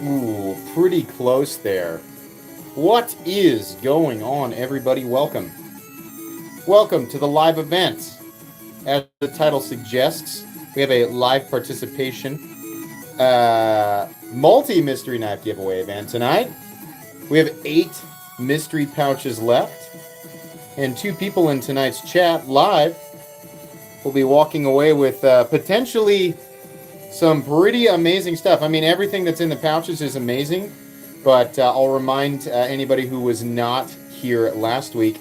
Ooh, pretty close there. What is going on, everybody? Welcome. Welcome to the live event. As the title suggests, we have a live participation multi-mystery knife giveaway event tonight. We have 8 mystery pouches left, and 2 people in tonight's chat live will be walking away with potentially some pretty amazing stuff. I mean, everything that's in the pouches is amazing, but I'll remind anybody who was not here last week,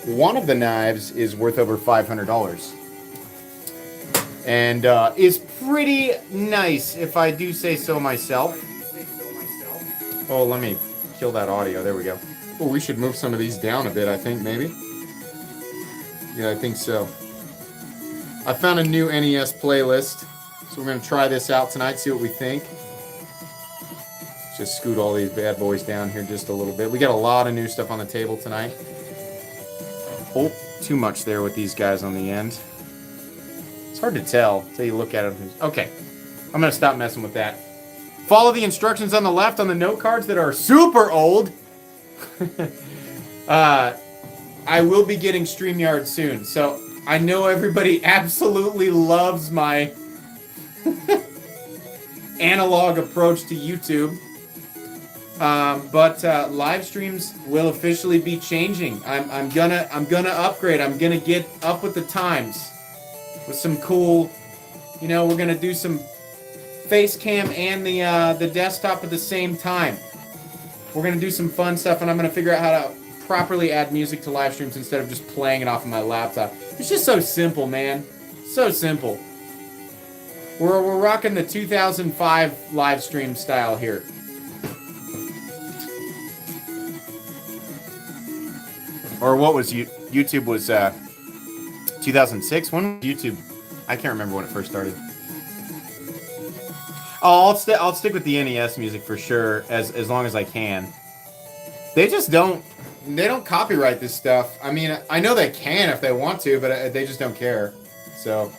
one of the knives is worth over $500 and is pretty nice, if I do say so myself. Oh, let me kill that audio. There we go. Oh, we should move some of these down a bit, I think, maybe. Yeah, I think so. I found a new NES playlist, so we're going to try this out tonight, see what we think. Just scoot all these bad boys down here just a little bit. We got a lot of new stuff on the table tonight. Oh, too much there with these guys on the end. It's hard to tell until you look at them. Okay, I'm going to stop messing with that. Follow the instructions on the left on the note cards that are super old. I will be getting StreamYard soon, so I know everybody absolutely loves my analog approach to YouTube. But live streams will officially be changing. I'm gonna upgrade. I'm gonna get up with the times with some cool, we're gonna do some face cam and the desktop at the same time. We're gonna do some fun stuff, and I'm gonna figure out how to properly add music to live streams instead of just playing it off of my laptop. It's just so simple, man. So simple. We're rocking the 2005 live stream style here. Or what was YouTube was 2006? When was YouTube? I can't remember when it first started. Oh, I'll stick with the NES music for sure as long as I can. They just don't copyright this stuff. I mean, I know they can if they want to, but they just don't care. So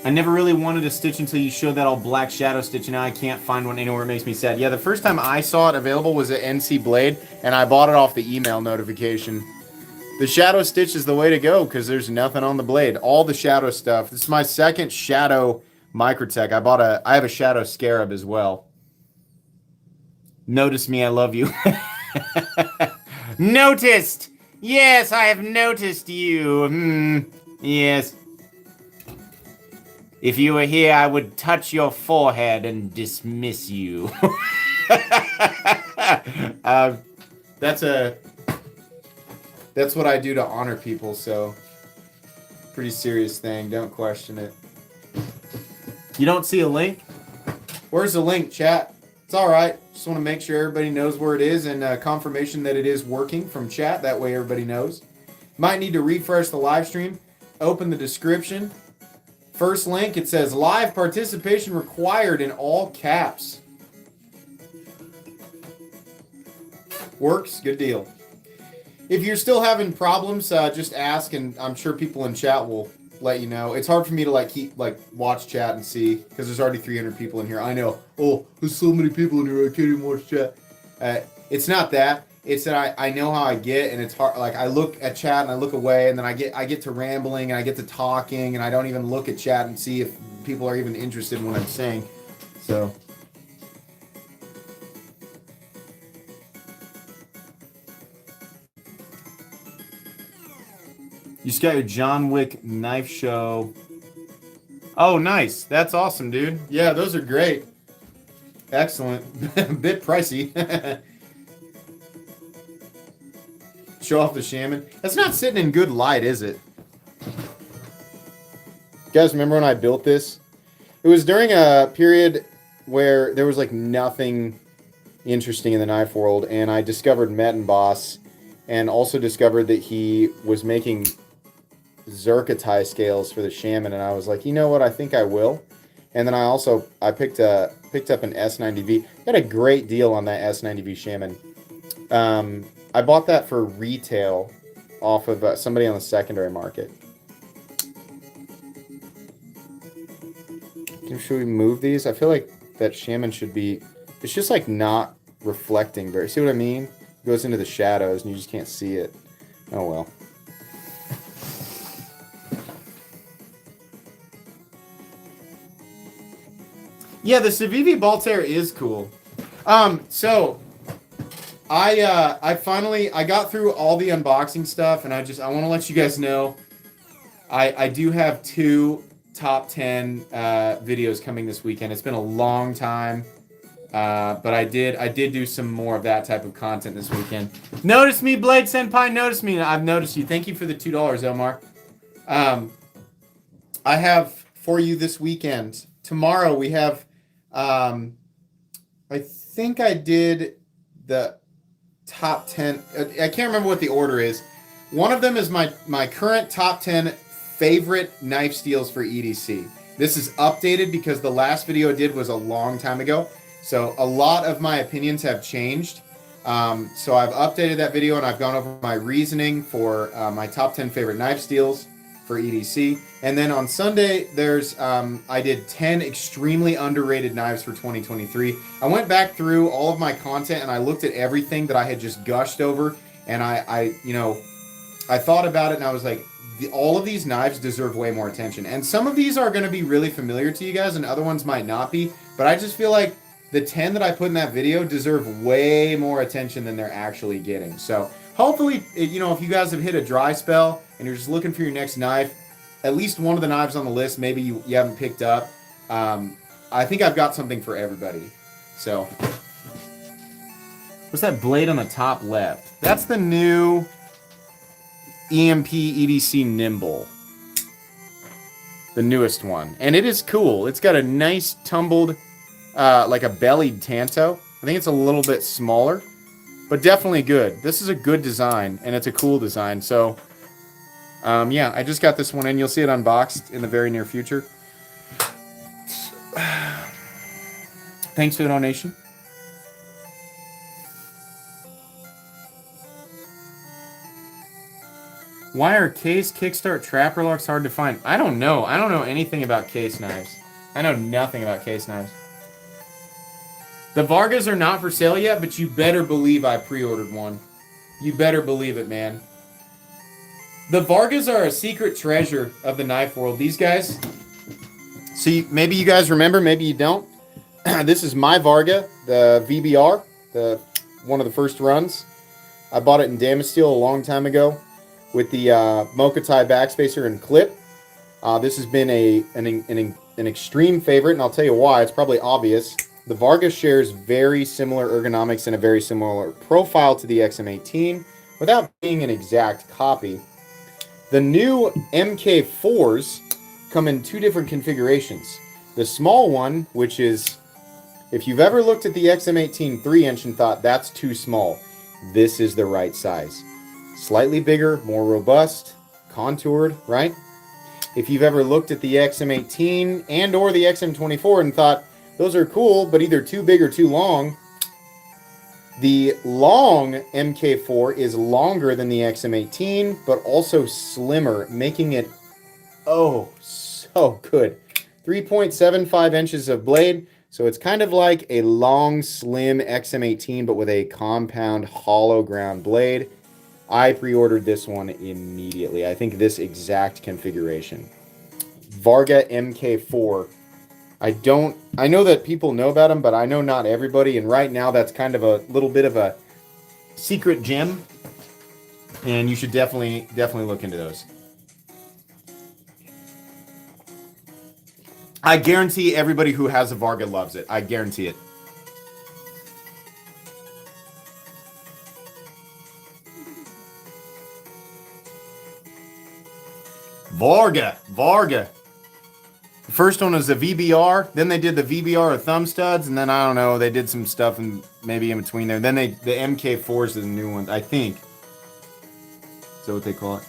I never really wanted a stitch until you showed that all black shadow stitch, and now I can't find one anywhere. It makes me sad. Yeah, the first time I saw it available was at NC Blade, and I bought it off the email notification. The shadow stitch is the way to go because there's nothing on the blade. All the shadow stuff. This is my second shadow Microtech. I have a shadow scarab as well. Notice me, I love you. Noticed! Yes, I have noticed you. Yes. If you were here, I would touch your forehead and dismiss you. That's what I do to honor people, so pretty serious thing. Don't question it. You don't see a link? Where's the link, chat? It's all right. Just want to make sure everybody knows where it is and confirmation that it is working from chat. That way everybody knows. Might need to refresh the live stream. Open the description. First link, it says live participation required in all caps. Works, good deal. If you're still having problems, just ask, and I'm sure people in chat will let you know. It's hard for me to watch chat and see because there's already 300 people in here. I know. Oh, there's so many people in here. I can't even watch chat. It's not that. It's that I know how I get, and it's hard. Like I look at chat and I look away, and then I get to rambling and I get to talking, and I don't even look at chat and see if people are even interested in what I'm saying. So. You just got your John Wick knife show. Oh, nice. That's awesome, dude. Yeah, those are great. Excellent. A bit pricey. Show off the shaman. That's not sitting in good light, is it? You guys remember when I built this? It was during a period where there was like nothing interesting in the knife world, and I discovered Metin Boss and also discovered that he was making Zerkatai scales for the shaman, and I was like, you know what, I think I will. And then I picked up an S90V. Got a great deal on that S90V shaman. I bought that for retail off of somebody on the secondary market. Should we move these? I feel like that shaman should be... It's just like not reflecting very... See what I mean? It goes into the shadows and you just can't see it. Oh well. Yeah, the Civivi Voltaire is cool. So I finally got through all the unboxing stuff, and I want to let you guys know I do have 2 top 10 videos coming this weekend. It's been a long time, but I did do some more of that type of content this weekend. Notice me, Blade Senpai. Notice me. I've noticed you. Thank you for the $2, Omar. I have for you this weekend. Tomorrow we have. I think I did the top 10. I can't remember what the order is. One of them is my current top 10 favorite knife steels for EDC. This is updated because the last video I did was a long time ago. So a lot of my opinions have changed. So I've updated that video and I've gone over my reasoning for my top 10 favorite knife steels for EDC. And then on Sunday, there's I did 10 extremely underrated knives for 2023. I went back through all of my content and I looked at everything that I had just gushed over, and I thought about it and I was like, all of these knives deserve way more attention. And some of these are going to be really familiar to you guys and other ones might not be, but I just feel like the 10 that I put in that video deserve way more attention than they're actually getting. So hopefully, if you guys have hit a dry spell and you're just looking for your next knife, at least one of the knives on the list maybe you haven't picked up. I think I've got something for everybody. So, what's that blade on the top left? That's the new EMP EDC Nimble. The newest one. And it is cool. It's got a nice tumbled, like a bellied tanto. I think it's a little bit smaller, but definitely good. This is a good design, and it's a cool design. So, yeah, I just got this one in. You'll see it unboxed in the very near future. Thanks for the donation. Why are case, kickstart, trapper locks hard to find? I don't know. I don't know anything about case knives. I know nothing about case knives. The Vargas are not for sale yet, but you better believe I pre-ordered one. You better believe it, man. The Vargas are a secret treasure of the knife world. These guys, see, maybe you guys remember, maybe you don't. This is my Varga, the VBR, one of the first runs. I bought it in Damasteel a long time ago with the Mokatai backspacer and clip. This has been an extreme favorite, and I'll tell you why. It's probably obvious. The Varga shares very similar ergonomics and a very similar profile to the XM18 without being an exact copy. The new MK4s come in 2 different configurations. The small one, which is, if you've ever looked at the XM18 3-inch and thought that's too small, this is the right size. Slightly bigger, more robust, contoured, right? If you've ever looked at the XM18 and or the XM24 and thought, those are cool, but either too big or too long, the long MK4 is longer than the XM18, but also slimmer, making it, oh, so good. 3.75 inches of blade, so it's kind of like a long, slim XM18, but with a compound hollow ground blade. I pre-ordered this one immediately. I think this exact configuration. Varga MK4. I know that people know about them, but I know not everybody, and right now that's kind of a little bit of a secret gem, and you should definitely look into those. I guarantee everybody who has a Varga loves it. I guarantee it. Varga. The first one was the VBR, then they did the VBR of thumb studs, and then I don't know, they did some stuff and maybe in between there. Then the MK4s are the new ones, I think. Is that what they call it?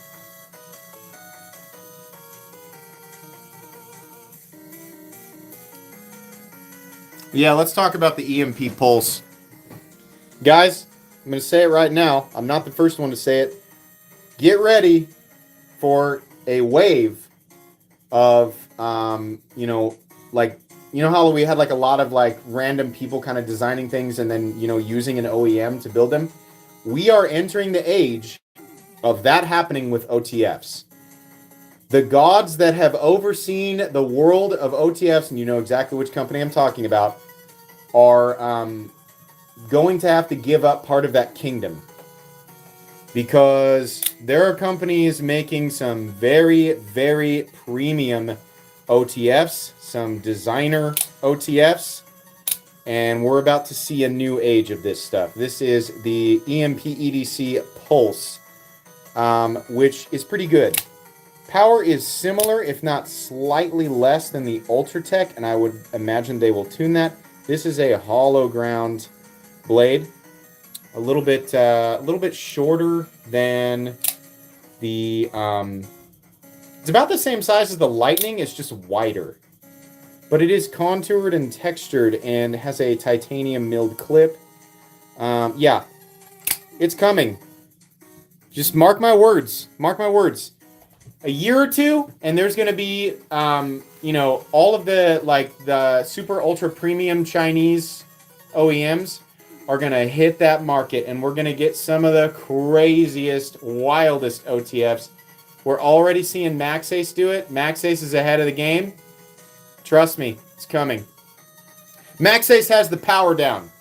Yeah, let's talk about the EMP Pulse. Guys, I'm going to say it right now. I'm not the first one to say it. Get ready for a wave of, like you know how we had like a lot of like random people kind of designing things and then, you know, using an OEM to build them. We are entering the age of that happening with OTFs. The gods that have overseen the world of OTFs, and you know exactly which company I'm talking about, are going to have to give up part of that kingdom. Because there are companies making some very, very premium OTFs, some designer OTFs, and we're about to see a new age of this stuff. This is the EMP EDC Pulse, which is pretty good. Power is similar, if not slightly less than the Ultratech, and I would imagine they will tune that. This is a hollow ground blade, a little bit shorter than the. It's about the same size as the Lightning. It's just wider, but it is contoured and textured and has a titanium milled clip. Yeah, it's coming. Just mark my words. Mark my words. A year or two, and there's going to be, you know, all of the, like, the super ultra premium Chinese OEMs are going to hit that market, and we're going to get some of the craziest, wildest OTFs. We're already seeing MaxAce do it. MaxAce is ahead of the game. Trust me, it's coming. MaxAce has the power down.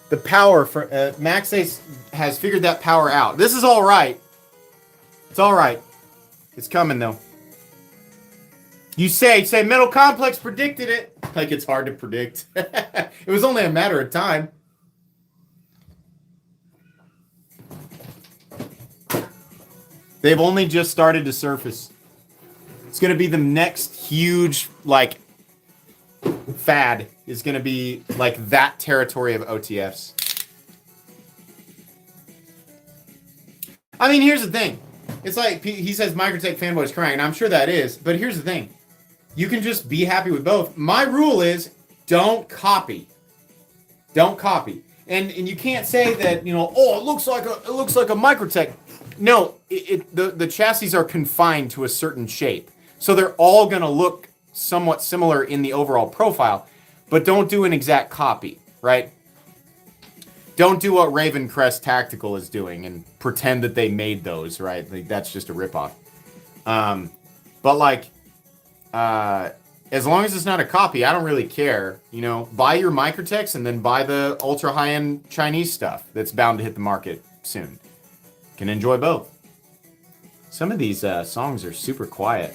The power for MaxAce has figured that power out. This is all right. It's all right. It's coming, though. You say Metal Complex predicted it. Like, it's hard to predict. It was only a matter of time. They've only just started to surface. It's going to be the next huge, like, fad. Is going to be, like, that territory of OTFs. I mean, here's the thing. It's like, he says Microtech fanboys crying, and I'm sure that is, but here's the thing. You can just be happy with both. My rule is, don't copy. Don't copy. And you can't say that, you know, oh, it looks like a Microtech. No, the chassis are confined to a certain shape. So they're all going to look somewhat similar in the overall profile, but don't do an exact copy, right? Don't do what Ravencrest Tactical is doing and pretend that they made those, right? Like, that's just a ripoff. But, like, as long as it's not a copy, I don't really care. You know, buy your Microtechs and then buy the ultra high-end Chinese stuff that's bound to hit the market soon. Can enjoy both. Some of these songs are super quiet.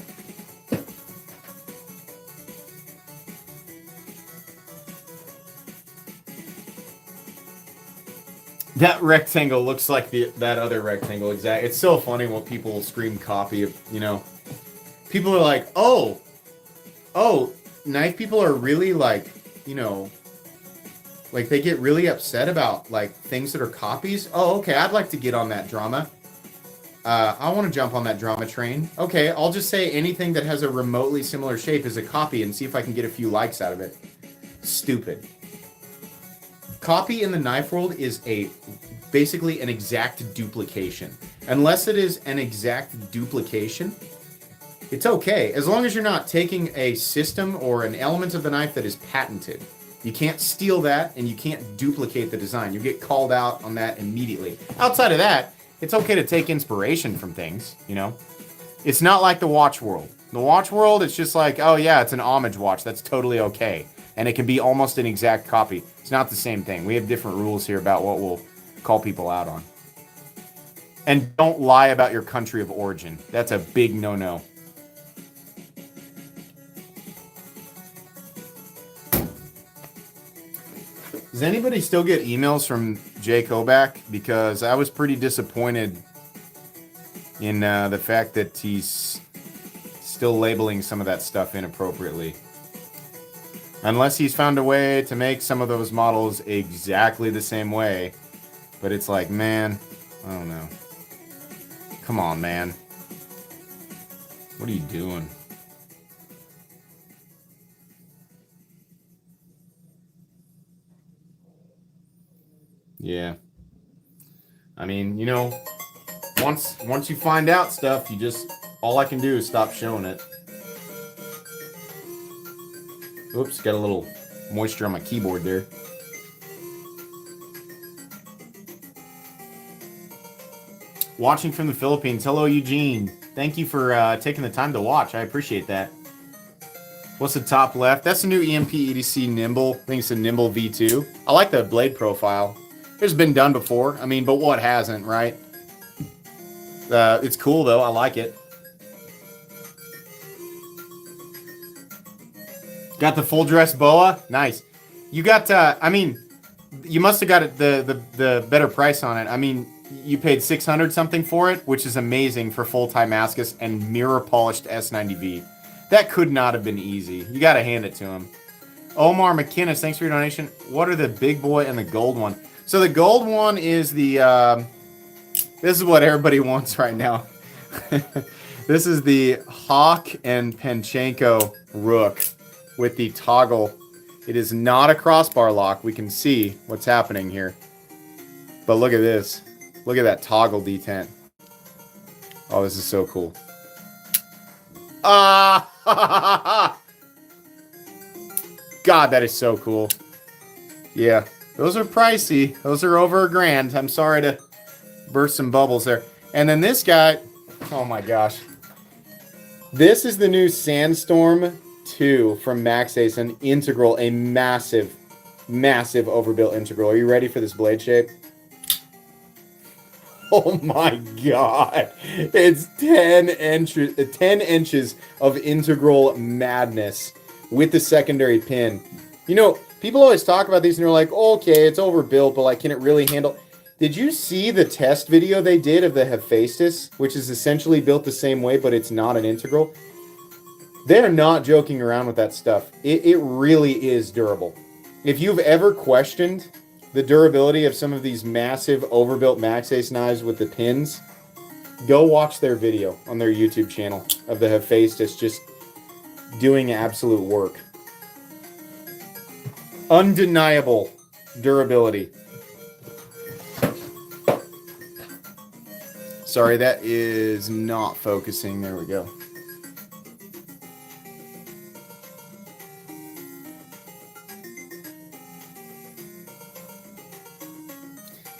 That rectangle looks like that other rectangle. Exactly. It's so funny when people scream copy. You know, people are like, oh, knife people are really like, you know, like they get really upset about like things that are copies. Oh, okay. I'd like to get on that drama. I want to jump on that drama train. Okay, I'll just say anything that has a remotely similar shape is a copy and see if I can get a few likes out of it. Stupid. Copy in the knife world is basically an exact duplication. Unless it is an exact duplication, it's okay. As long as you're not taking a system or an element of the knife that is patented. You can't steal that, and you can't duplicate the design. You get called out on that immediately. Outside of that, it's okay to take inspiration from things, you know? It's not like the watch world. The watch world, it's just like, oh yeah, it's an homage watch. That's totally okay. And it can be almost an exact copy. It's not the same thing. We have different rules here about what we'll call people out on. And don't lie about your country of origin. That's a big no-no. Does anybody still get emails from Jay Koback? Because I was pretty disappointed in the fact that he's still labeling some of that stuff inappropriately. Unless he's found a way to make some of those models exactly the same way. But it's like, man, I don't know. Come on, man. What are you doing? Yeah. I mean, you know, once you find out stuff, you just, all I can do is stop showing it. Oops, got a little moisture on my keyboard there. Watching from the Philippines. Hello, Eugene. Thank you for taking the time to watch. I appreciate that. What's the top left? That's the new EMP EDC Nimble. I think it's a Nimble V2. I like the blade profile. It's been done before. I mean, but what hasn't, right? It's cool, though. I like it. Got the full dress boa. Nice. You got, I mean, you must have got it the better price on it. I mean, you paid 600 something for it, which is amazing for full Timascus and mirror polished S90V. That could not have been easy. You got to hand it to him. Omar McKinnis, thanks for your donation. What are the big boy and the gold one? So the gold one is the, this is what everybody wants right now. This is the Hawk and Panchenko Rook with the toggle. It is not a crossbar lock. We can see what's happening here. But look at this. Look at that toggle detent. Oh, this is so cool. Ah! God, that is so cool. Yeah, those are pricey. Those are over $1,000. I'm sorry to burst some bubbles there. And then this guy, oh my gosh. This is the new Sandstorm 2 from Max Ace, an integral, a massive, massive overbuilt integral. Are you ready for this blade shape? Oh my god. It's 10 inches of integral madness with the secondary pin. You know, people always talk about these and they're like, oh, okay, it's overbuilt, but like, can it really handle? Did you see the test video they did of the Hephaestus, which is essentially built the same way, but it's not an integral? They're not joking around with that stuff. It really is durable. If you've ever questioned the durability of some of these massive overbuilt Max Ace knives with the pins, go watch their video on their YouTube channel of the Hephaestus just doing absolute work. Undeniable durability. Sorry, that is not focusing. There we go.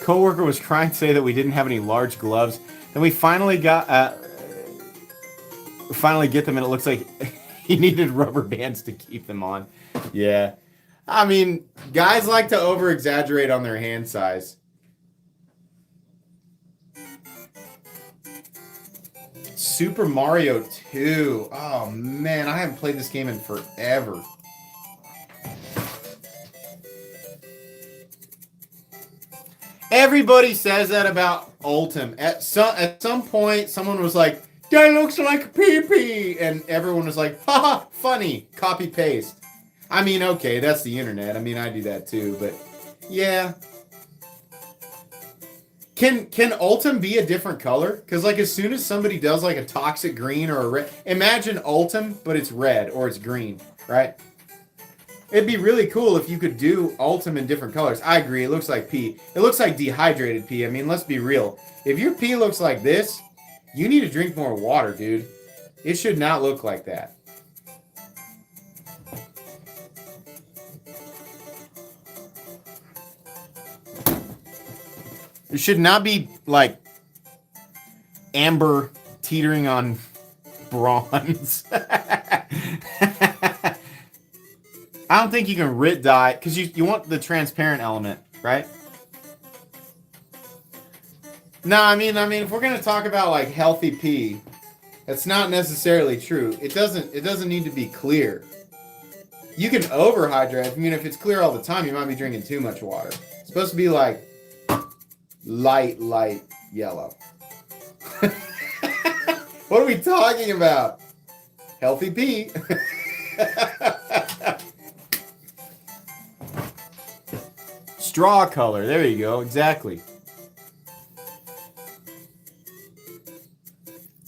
Coworker was trying to say that we didn't have any large gloves. Then we finally get them, and it looks like he needed rubber bands to keep them on. Yeah. I mean, guys like to over-exaggerate on their hand size. Super Mario 2. Oh, man, I haven't played this game in forever. Everybody says that about Ultim. At some point, someone was like, that looks like pee-pee. And everyone was like, haha, funny. Copy-paste. I mean, okay, that's the internet. I mean, I do that too, but yeah. Can Ultim be a different color? Because like as soon as somebody does like a toxic green or a red, imagine Ultim, but it's red or it's green, right? It'd be really cool if you could do Ultim in different colors. I agree, it looks like pee. It looks like dehydrated pee. I mean, let's be real. If your pee looks like this, you need to drink more water, dude. It should not look like that. It should not be like amber teetering on bronze. I don't think you can RIT dye because you want the transparent element, right? No, I mean, if we're gonna talk about like healthy pee, that's not necessarily true. It doesn't need to be clear. You can overhydrate. I mean, if it's clear all the time, you might be drinking too much water. It's supposed to be like light yellow. What are we talking about? Healthy pee. Straw color. There you go. Exactly.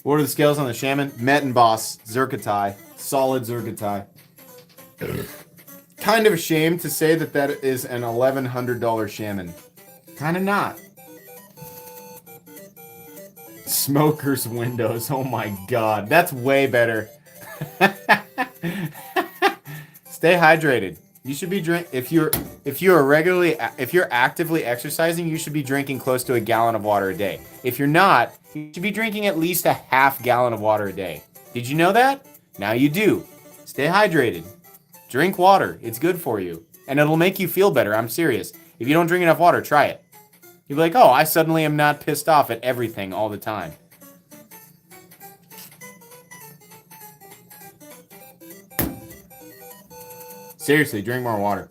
What are the scales on the Shaman? Metenboss, Zerkatai. Solid Zerkatai. Kind of ashamed to say that is an $1,100 Shaman. Kind of not. Smoker's Windows. Oh my god. That's way better. Stay hydrated. You should be if you're actively exercising, you should be drinking close to a gallon of water a day. If you're not, you should be drinking at least a half gallon of water a day. Did you know that? Now you do. Stay hydrated. Drink water. It's good for you. And it'll make you feel better. I'm serious. If you don't drink enough water, try it. You'll be like, oh, I suddenly am not pissed off at everything all the time. Seriously, drink more water.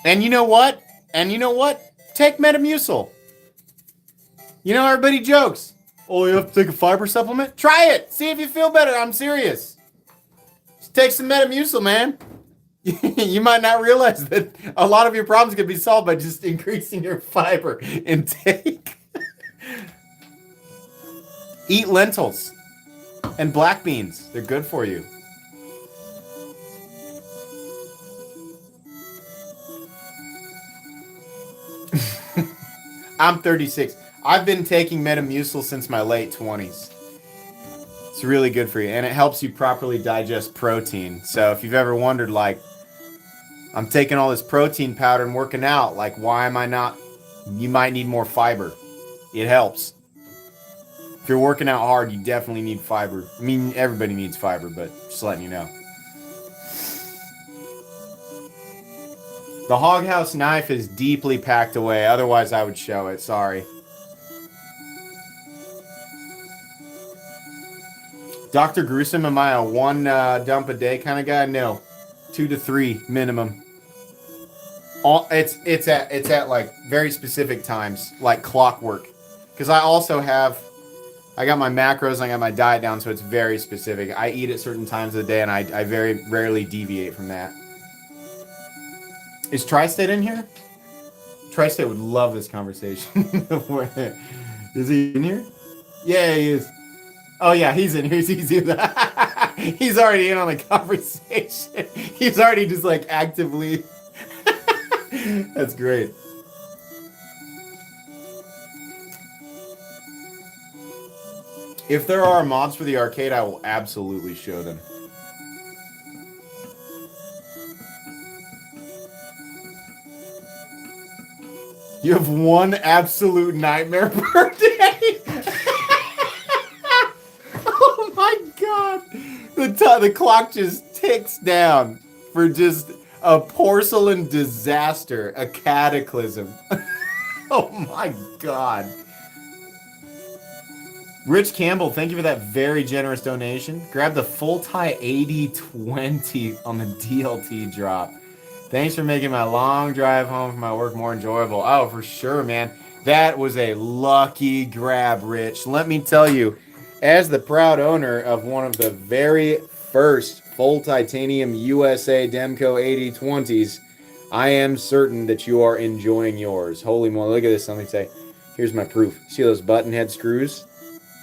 And you know what? Take Metamucil. You know, everybody jokes. Oh, you have to take a fiber supplement? Try it. See if you feel better. I'm serious. Just take some Metamucil, man. You might not realize that a lot of your problems can be solved by just increasing your fiber intake. Eat lentils and black beans. They're good for you. I'm 36. I've been taking Metamucil since my late 20s. It's really good for you, and it helps you properly digest protein. So if you've ever wondered, like, I'm taking all this protein powder and working out, like, why am I not? You might need more fiber. It helps. If you're working out hard, you definitely need fiber. I mean, everybody needs fiber, but just letting you know. The Hog House knife is deeply packed away. Otherwise, I would show it. Sorry. Dr. Gruesome, am I a one dump a day kind of guy? No. 2 to 3 minimum. It's at like very specific times, like clockwork. Because I got my macros, I got my diet down, so it's very specific. I eat at certain times of the day, and I very rarely deviate from that. Is Tri-State in here? Tri-State would love this conversation. Is he in here? Yeah, he is. Oh, yeah, he's in here. He's already in on the conversation. He's already just, like, actively... That's great. If there are mods for the arcade, I will absolutely show them. You have one absolute nightmare per day. Oh my god. The clock just ticks down for just a porcelain disaster, a cataclysm. Oh my god. Rich Campbell, thank you for that very generous donation. Grab the full tie 80-20 on the DLT drop. Thanks for making my long drive home from my work more enjoyable. Oh, for sure, man. That was a lucky grab, Rich. Let me tell you, as the proud owner of one of the very first full titanium USA Demco 80-20s, I am certain that you are enjoying yours. Holy moly, look at this. Let me say, here's my proof. See those button head screws?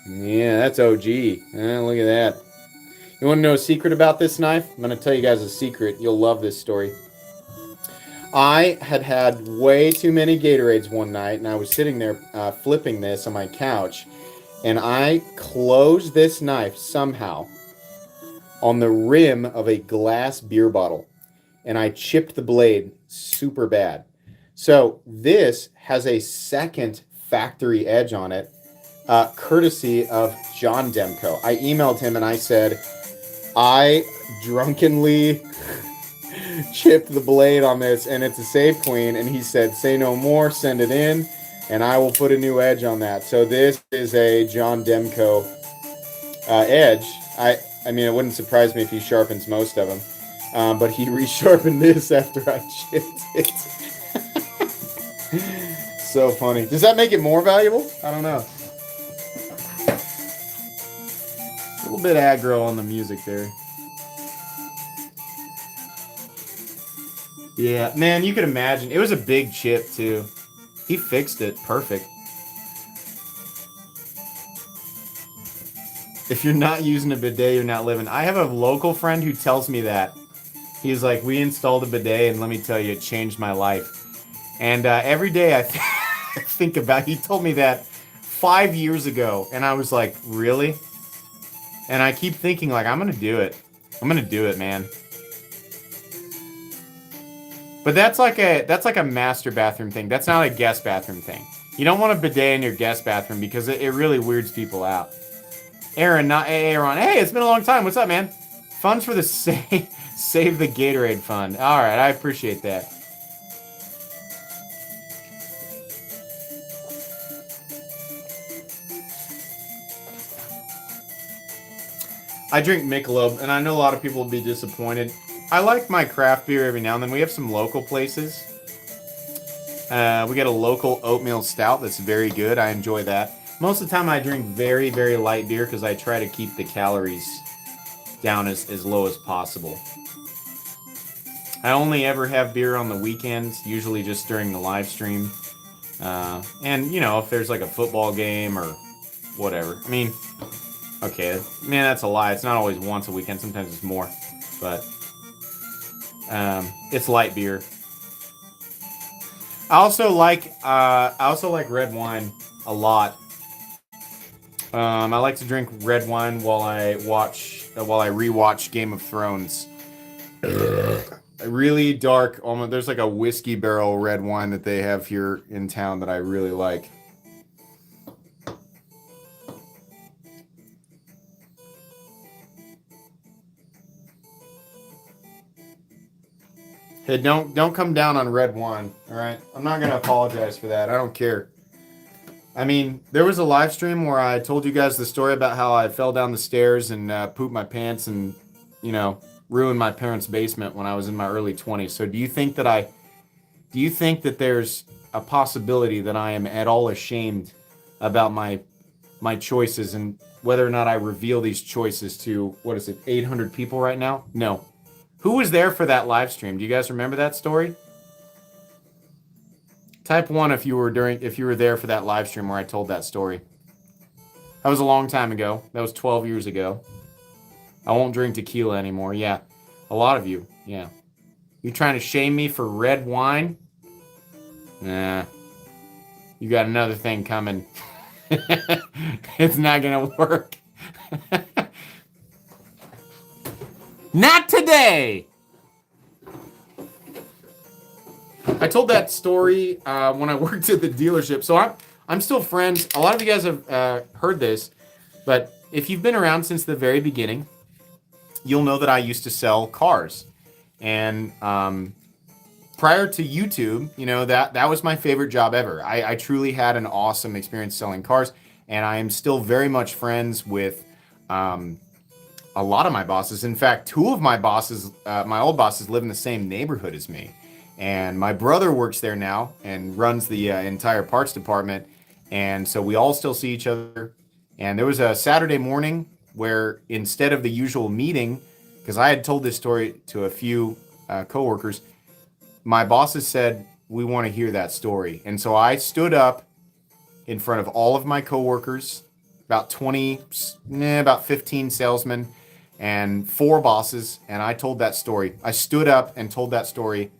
Yeah, that's OG. Look at that. You want to know a secret about this knife? I'm going to tell you guys a secret. You'll love this story. I had way too many Gatorades one night, and I was sitting there flipping this on my couch, and I closed this knife somehow on the rim of a glass beer bottle, and I chipped the blade super bad. So this has a second factory edge on it, courtesy of John Demko. I emailed him and I said, I drunkenly chipped the blade on this and it's a save queen, and he said, say no more, send it in, and I will put a new edge on that. So this is a John Demko edge. I mean, it wouldn't surprise me if he sharpens most of them, but he resharpened this after I chipped it. So funny. Does that make it more valuable? I don't know. A little bit aggro on the music there. Yeah, man, you could imagine. It was a big chip, too. He fixed it. Perfect. If you're not using a bidet, you're not living. I have a local friend who tells me that. He's like, we installed a bidet, and let me tell you, it changed my life. And every day I think about, he told me that 5 years ago, and I was like, really? And I keep thinking, like, I'm going to do it. I'm going to do it, man. But that's like a master bathroom thing. That's not a guest bathroom thing. You don't want a bidet in your guest bathroom because it really weirds people out. Aaron, not Aaron. Hey, it's been a long time. What's up, man? Funds for the Save the Gatorade Fund. All right, I appreciate that. I drink Michelob, and I know a lot of people will be disappointed. I like my craft beer every now and then. We have some local places. We get a local oatmeal stout that's very good. I enjoy that. Most of the time I drink very, very light beer because I try to keep the calories down as low as possible. I only ever have beer on the weekends, usually just during the live stream. And, you know, if there's like a football game or whatever. I mean, okay, man, that's a lie. It's not always once a weekend. Sometimes it's more. But it's light beer. I also like red wine a lot. I like to drink red wine while I rewatch Game of Thrones. A really dark, almost there's like a whiskey barrel red wine that they have here in town that I really like. Hey, don't come down on red wine, all right? I'm not gonna apologize for that. I don't care. I mean, there was a live stream where I told you guys the story about how I fell down the stairs and pooped my pants and, you know, ruined my parents' basement when I was in my early 20s. So do you think that there's a possibility that I am at all ashamed about my choices and whether or not I reveal these choices to, 800 people right now? No. Who was there for that live stream? Do you guys remember that story? Type 1 if you were there for that live stream where I told that story. That was a long time ago. That was 12 years ago. I won't drink tequila anymore. Yeah. A lot of you. Yeah. You trying to shame me for red wine? Nah. You got another thing coming. It's not gonna work. Not today! I told that story when I worked at the dealership. So I'm still friends. A lot of you guys have heard this, but if you've been around since the very beginning, you'll know that I used to sell cars. And prior to YouTube, you know, that was my favorite job ever. I truly had an awesome experience selling cars, and I am still very much friends with a lot of my bosses. In fact, two of my bosses, my old bosses, live in the same neighborhood as me. And my brother works there now and runs the entire parts department. And so we all still see each other. And there was a Saturday morning where instead of the usual meeting, because I had told this story to a few coworkers, my bosses said, we want to hear that story. And so I stood up in front of all of my coworkers, about 15 salesmen and 4 bosses. And I told that story. I stood up and told that story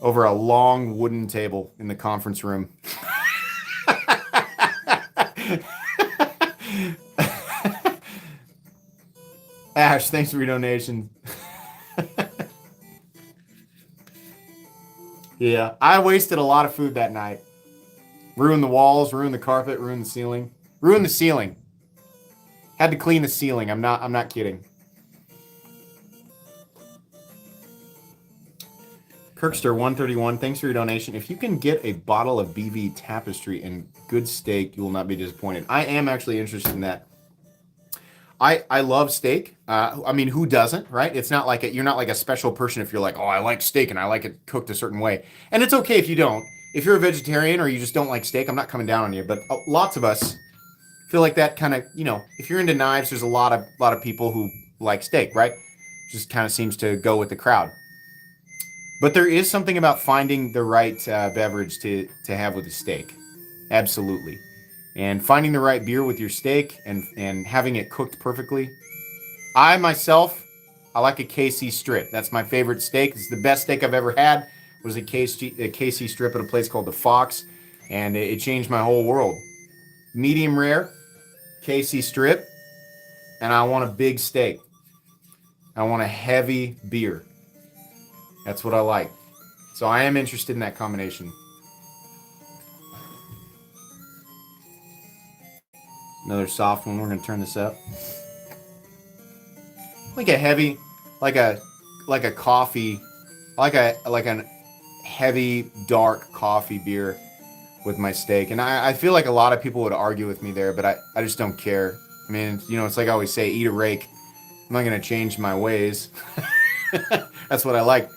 over a long wooden table in the conference room. Ash, thanks for your donation. Yeah, I wasted a lot of food that night. Ruined the walls, ruined the carpet, ruined the ceiling. Ruined the ceiling. Had to clean the ceiling. I'm not kidding. Kirkster 131, thanks for your donation. If you can get a bottle of BV Tapestry and good steak, you will not be disappointed. I am actually interested in that. I love steak. I mean, who doesn't, right? It's not like you're not like a special person if you're like, oh, I like steak and I like it cooked a certain way. And it's okay if you don't. If you're a vegetarian or you just don't like steak, I'm not coming down on you. But lots of us feel like that kind of, you know, if you're into knives, there's a lot of people who like steak, right? Just kind of seems to go with the crowd. But there is something about finding the right beverage to have with a steak. Absolutely. And finding the right beer with your steak and having it cooked perfectly. I myself, I like a KC strip. That's my favorite steak. It's the best steak I've ever had. It was a KC strip at a place called the Fox. And it changed my whole world. Medium rare, KC strip. And I want a big steak. I want a heavy beer. That's what I like. So I am interested in that combination. Another soft one. We're going to turn this up. Like a heavy, like a coffee, like an heavy dark coffee beer with my steak. And I feel like a lot of people would argue with me there, but I just don't care. I mean, you know, it's like I always say, eat a rake. I'm not going to change my ways. That's what I like.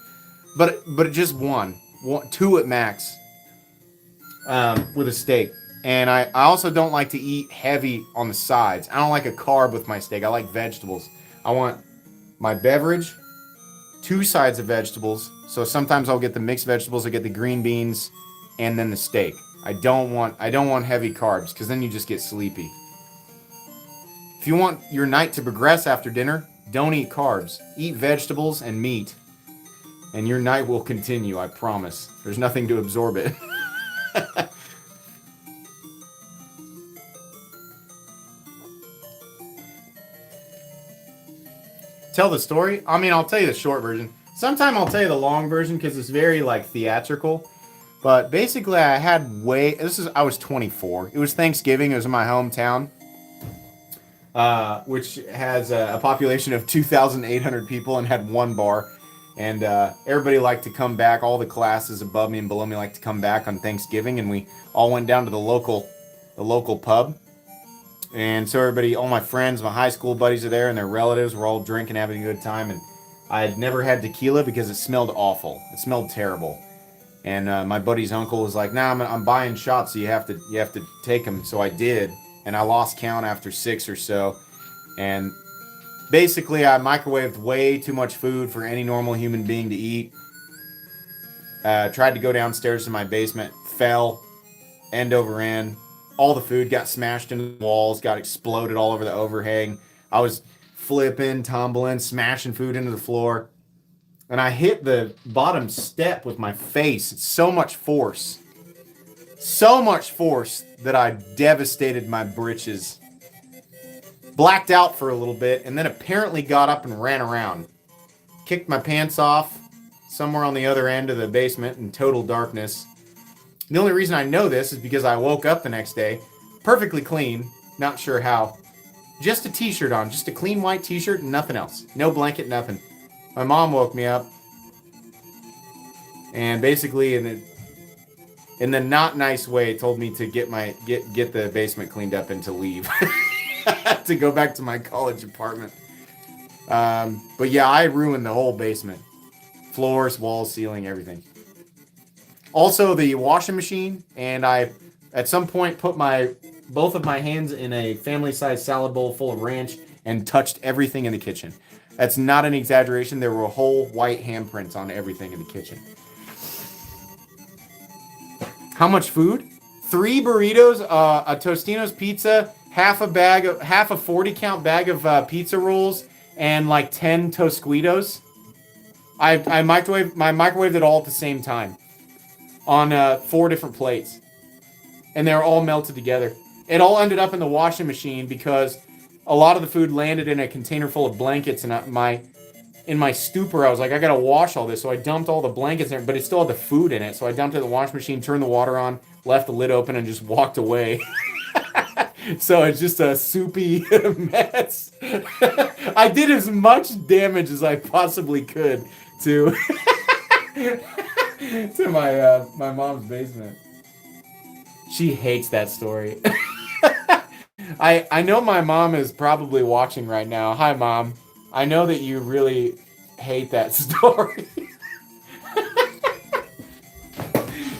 But just one, two at max, with a steak. And I also don't like to eat heavy on the sides. I don't like a carb with my steak. I like vegetables. I want my beverage, 2 sides of vegetables. So sometimes I'll get the mixed vegetables, I get the green beans, and then the steak. I don't want heavy carbs because then you just get sleepy. If you want your night to progress after dinner, don't eat carbs. Eat vegetables and meat. And your night will continue, I promise. There's nothing to absorb it. Tell the story? I mean, I'll tell you the short version. Sometime I'll tell you the long version because it's very, like, theatrical. But basically, I had I was 24. It was Thanksgiving. It was in my hometown, which has a population of 2,800 people and had one bar. And everybody liked to come back. All the classes above me and below me liked to come back on Thanksgiving, and we all went down to the local pub. And so everybody, all my friends, my high school buddies are there, and their relatives were all drinking, having a good time. And I had never had tequila because it smelled awful. It smelled terrible. And my buddy's uncle was like, "Nah, I'm buying shots, so you have to take them." So I did, and I lost count after 6 or so. And basically, I microwaved way too much food for any normal human being to eat. Tried to go downstairs to my basement, fell, end over end. All the food got smashed into the walls, got exploded all over the overhang. I was flipping, tumbling, smashing food into the floor. And I hit the bottom step with my face. So much force that I devastated my britches. Blacked out for a little bit, and then apparently got up and ran around. Kicked my pants off somewhere on the other end of the basement in total darkness. The only reason I know this is because I woke up the next day, perfectly clean, not sure how. Just a t-shirt on, just a clean white t-shirt and nothing else. No blanket, nothing. My mom woke me up, and basically in the not nice way told me to get the basement cleaned up and to leave. To go back to my college apartment. But yeah, I ruined the whole basement. Floors, walls, ceiling, everything. Also, the washing machine, and I, at some point, put both of my hands in a family-sized salad bowl full of ranch and touched everything in the kitchen. That's not an exaggeration. There were whole white handprints on everything in the kitchen. How much food? 3 burritos, a Tostino's pizza, half a 40-count bag of pizza rolls, and like 10 Tosquitos. I microwaved it all at the same time on 4 different plates, and they were all melted together. It all ended up in the washing machine because a lot of the food landed in a container full of blankets, and in my stupor, I was like, I gotta wash all this, so I dumped all the blankets in, but it still had the food in it, so I dumped it in the washing machine, turned the water on, left the lid open, and just walked away. So it's just a soupy mess. I did as much damage as I possibly could to to my mom's basement. She hates that story. I know my mom is probably watching right now. Hi, Mom. I know that you really hate that story.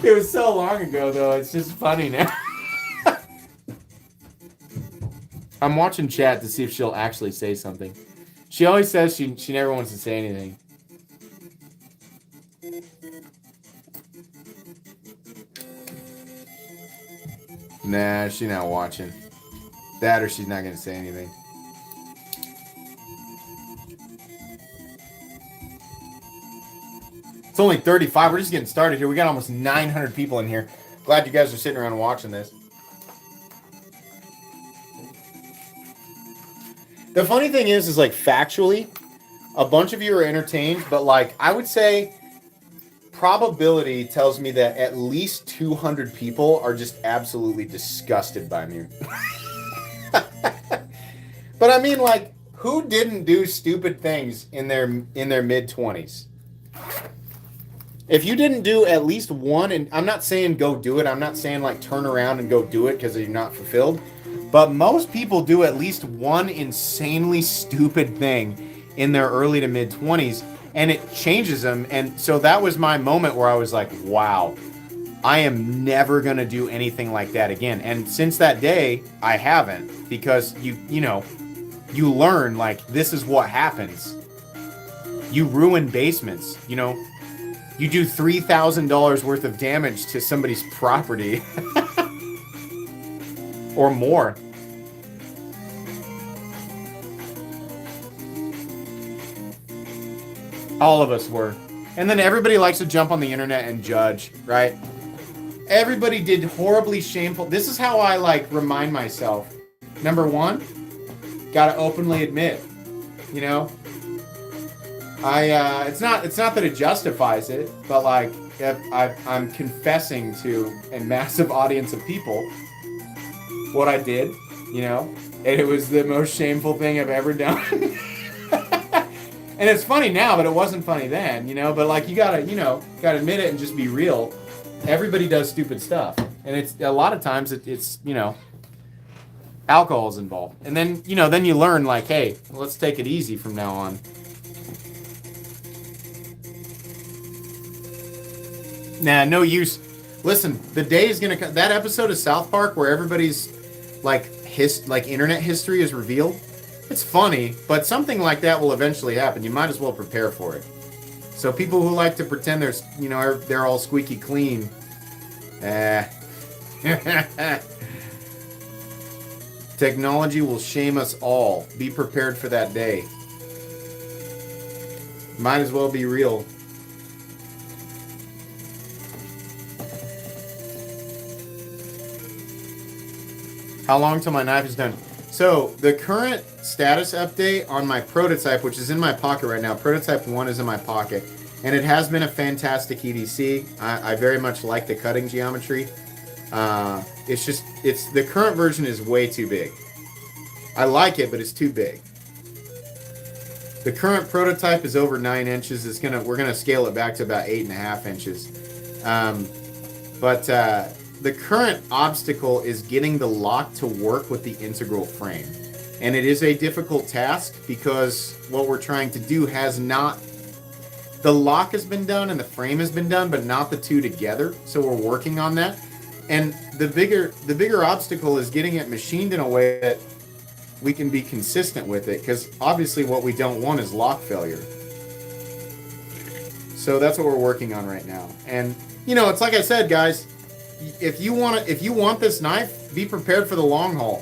It was so long ago, though. It's just funny now. I'm watching chat to see if she'll actually say something. She always says she never wants to say anything. Nah, she's not watching. That or she's not going to say anything. It's only 35. We're just getting started here. We got almost 900 people in here. Glad you guys are sitting around watching this. The funny thing is like factually, a bunch of you are entertained, but like I would say probability tells me that at least 200 people are just absolutely disgusted by me. But I mean, like, who didn't do stupid things in their mid-20s? If you didn't do at least one, and I'm not saying go do it, I'm not saying like turn around and go do it because you're not fulfilled, but most people do at least one insanely stupid thing in their early to mid-20s, and it changes them. And so that was my moment where I was like, wow, I am never going to do anything like that again. And since that day, I haven't, because you know, you learn, like, this is what happens. You ruin basements, you know. You do $3,000 worth of damage to somebody's property. Or more. All of us were. And then everybody likes to jump on the internet and judge, right? Everybody did horribly shameful. This is how I, like, remind myself. Number one, gotta openly admit, you know, it's not that it justifies it, but like, if I'm confessing to a massive audience of people what I did, you know, and it was the most shameful thing I've ever done. And it's funny now, but it wasn't funny then, you know, but like, you gotta admit it and just be real. Everybody does stupid stuff, and it's a lot of times it's you know, alcohol is involved, and then you learn, like, hey, let's take it easy from now on. Nah, no use. Listen, the day is gonna come. That episode of South Park where everybody's like internet history is revealed. It's funny, but something like that will eventually happen. You might as well prepare for it. So people who like to pretend they're all squeaky clean, technology will shame us all. Be prepared for that day. Might as well be real. How long till my knife is done? So, the current status update on my prototype, which is in my pocket right now, prototype 1 is in my pocket, and it has been a fantastic EDC. I very much like the cutting geometry. The current version is way too big. I like it, but it's too big. The current prototype is over 9 inches. We're gonna scale it back to about 8.5 inches. The current obstacle is getting the lock to work with the integral frame. And it is a difficult task because what we're trying to do the lock has been done and the frame has been done, but not the two together. So we're working on that. And the bigger obstacle is getting it machined in a way that we can be consistent with it, because obviously what we don't want is lock failure. So that's what we're working on right now. And you know, it's like I said, guys, if you want this knife, be prepared for the long haul.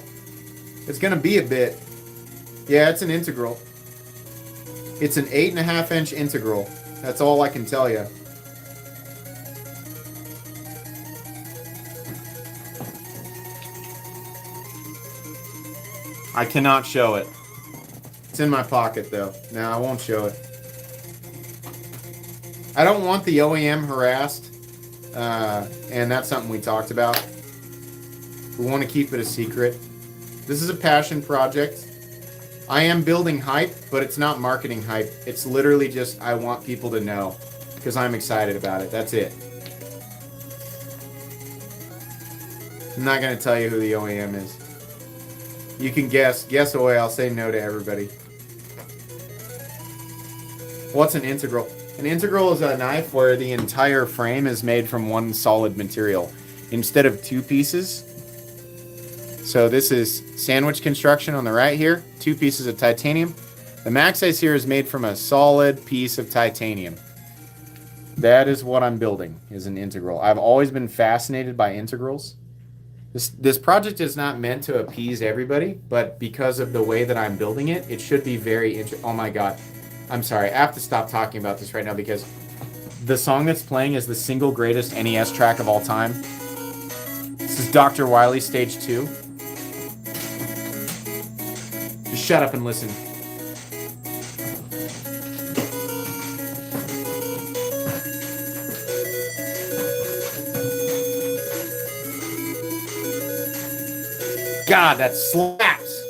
It's gonna be a bit. Yeah, it's an integral. It's an 8.5 inch integral. That's all I can tell you. I cannot show it. It's in my pocket though. No, I won't show it. I don't want the OEM harassed. And that's something we talked about. We want to keep it a secret. This is a passion project. I am building hype, but it's not marketing hype. It's literally just I want people to know because I'm excited about it. That's it. I'm not going to tell you who the OEM is. You can guess. Guess away. I'll say no to everybody. What's an integral? An integral is a knife where the entire frame is made from one solid material instead of two pieces. So this is sandwich construction on the right here, 2 pieces of titanium. The MaxSize here is made from a solid piece of titanium. That is what I'm building, is an integral. I've always been fascinated by integrals. This project is not meant to appease everybody, but because of the way that I'm building it, it should be very interesting. Oh my God. I'm sorry, I have to stop talking about this right now because the song that's playing is the single greatest NES track of all time. This is Dr. Wily's Stage 2. Just shut up and listen. God, that slaps.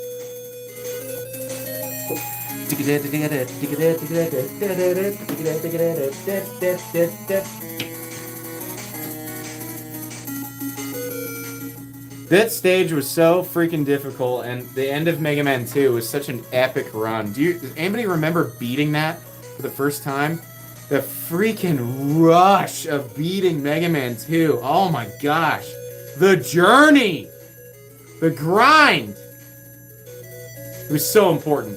That stage was so freaking difficult, and the end of Mega Man 2 was such an epic run. Does anybody remember beating that for the first time? The freaking rush of beating Mega Man 2. Oh my gosh. The journey. The grind. It was so important.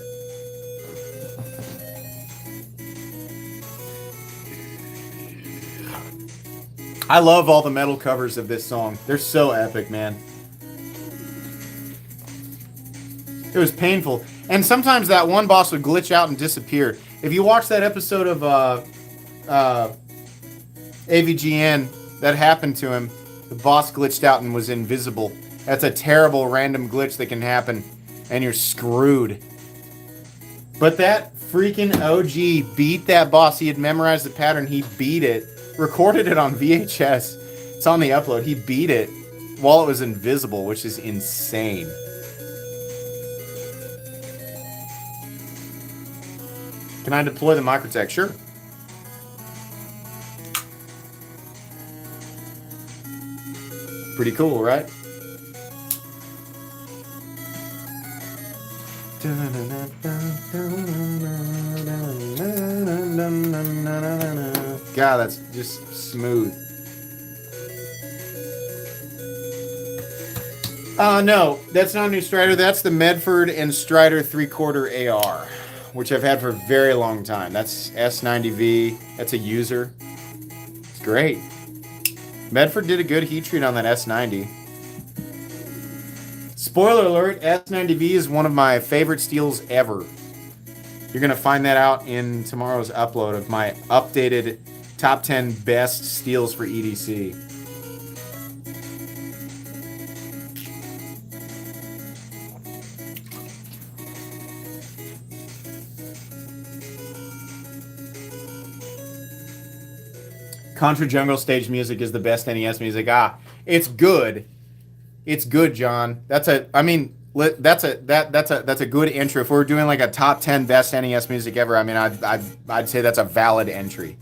I love all the metal covers of this song. They're so epic, man. It was painful. And sometimes that one boss would glitch out and disappear. If you watch that episode of AVGN, that happened to him. The boss glitched out and was invisible. That's a terrible random glitch that can happen. And you're screwed. But that freaking OG beat that boss. He had memorized the pattern. He beat it. Recorded it on VHS. It's on the upload. He beat it while it was invisible, which is insane. Can I deploy the microtech? Sure. Pretty cool, right? God, that's just smooth. No, that's not a new Strider. That's the Medford and Strider 3/4 AR, which I've had for a very long time. That's S90V. That's a user. It's great. Medford did a good heat treat on that S90. Spoiler alert, S90V is one of my favorite steels ever. You're going to find that out in tomorrow's upload of my updated top 10 best steels for EDC. Contra Jungle stage music is the best NES music. It's good. It's good, John. That's a good entry. If we're doing like a top 10 best NES music ever, I mean, I'd say that's a valid entry.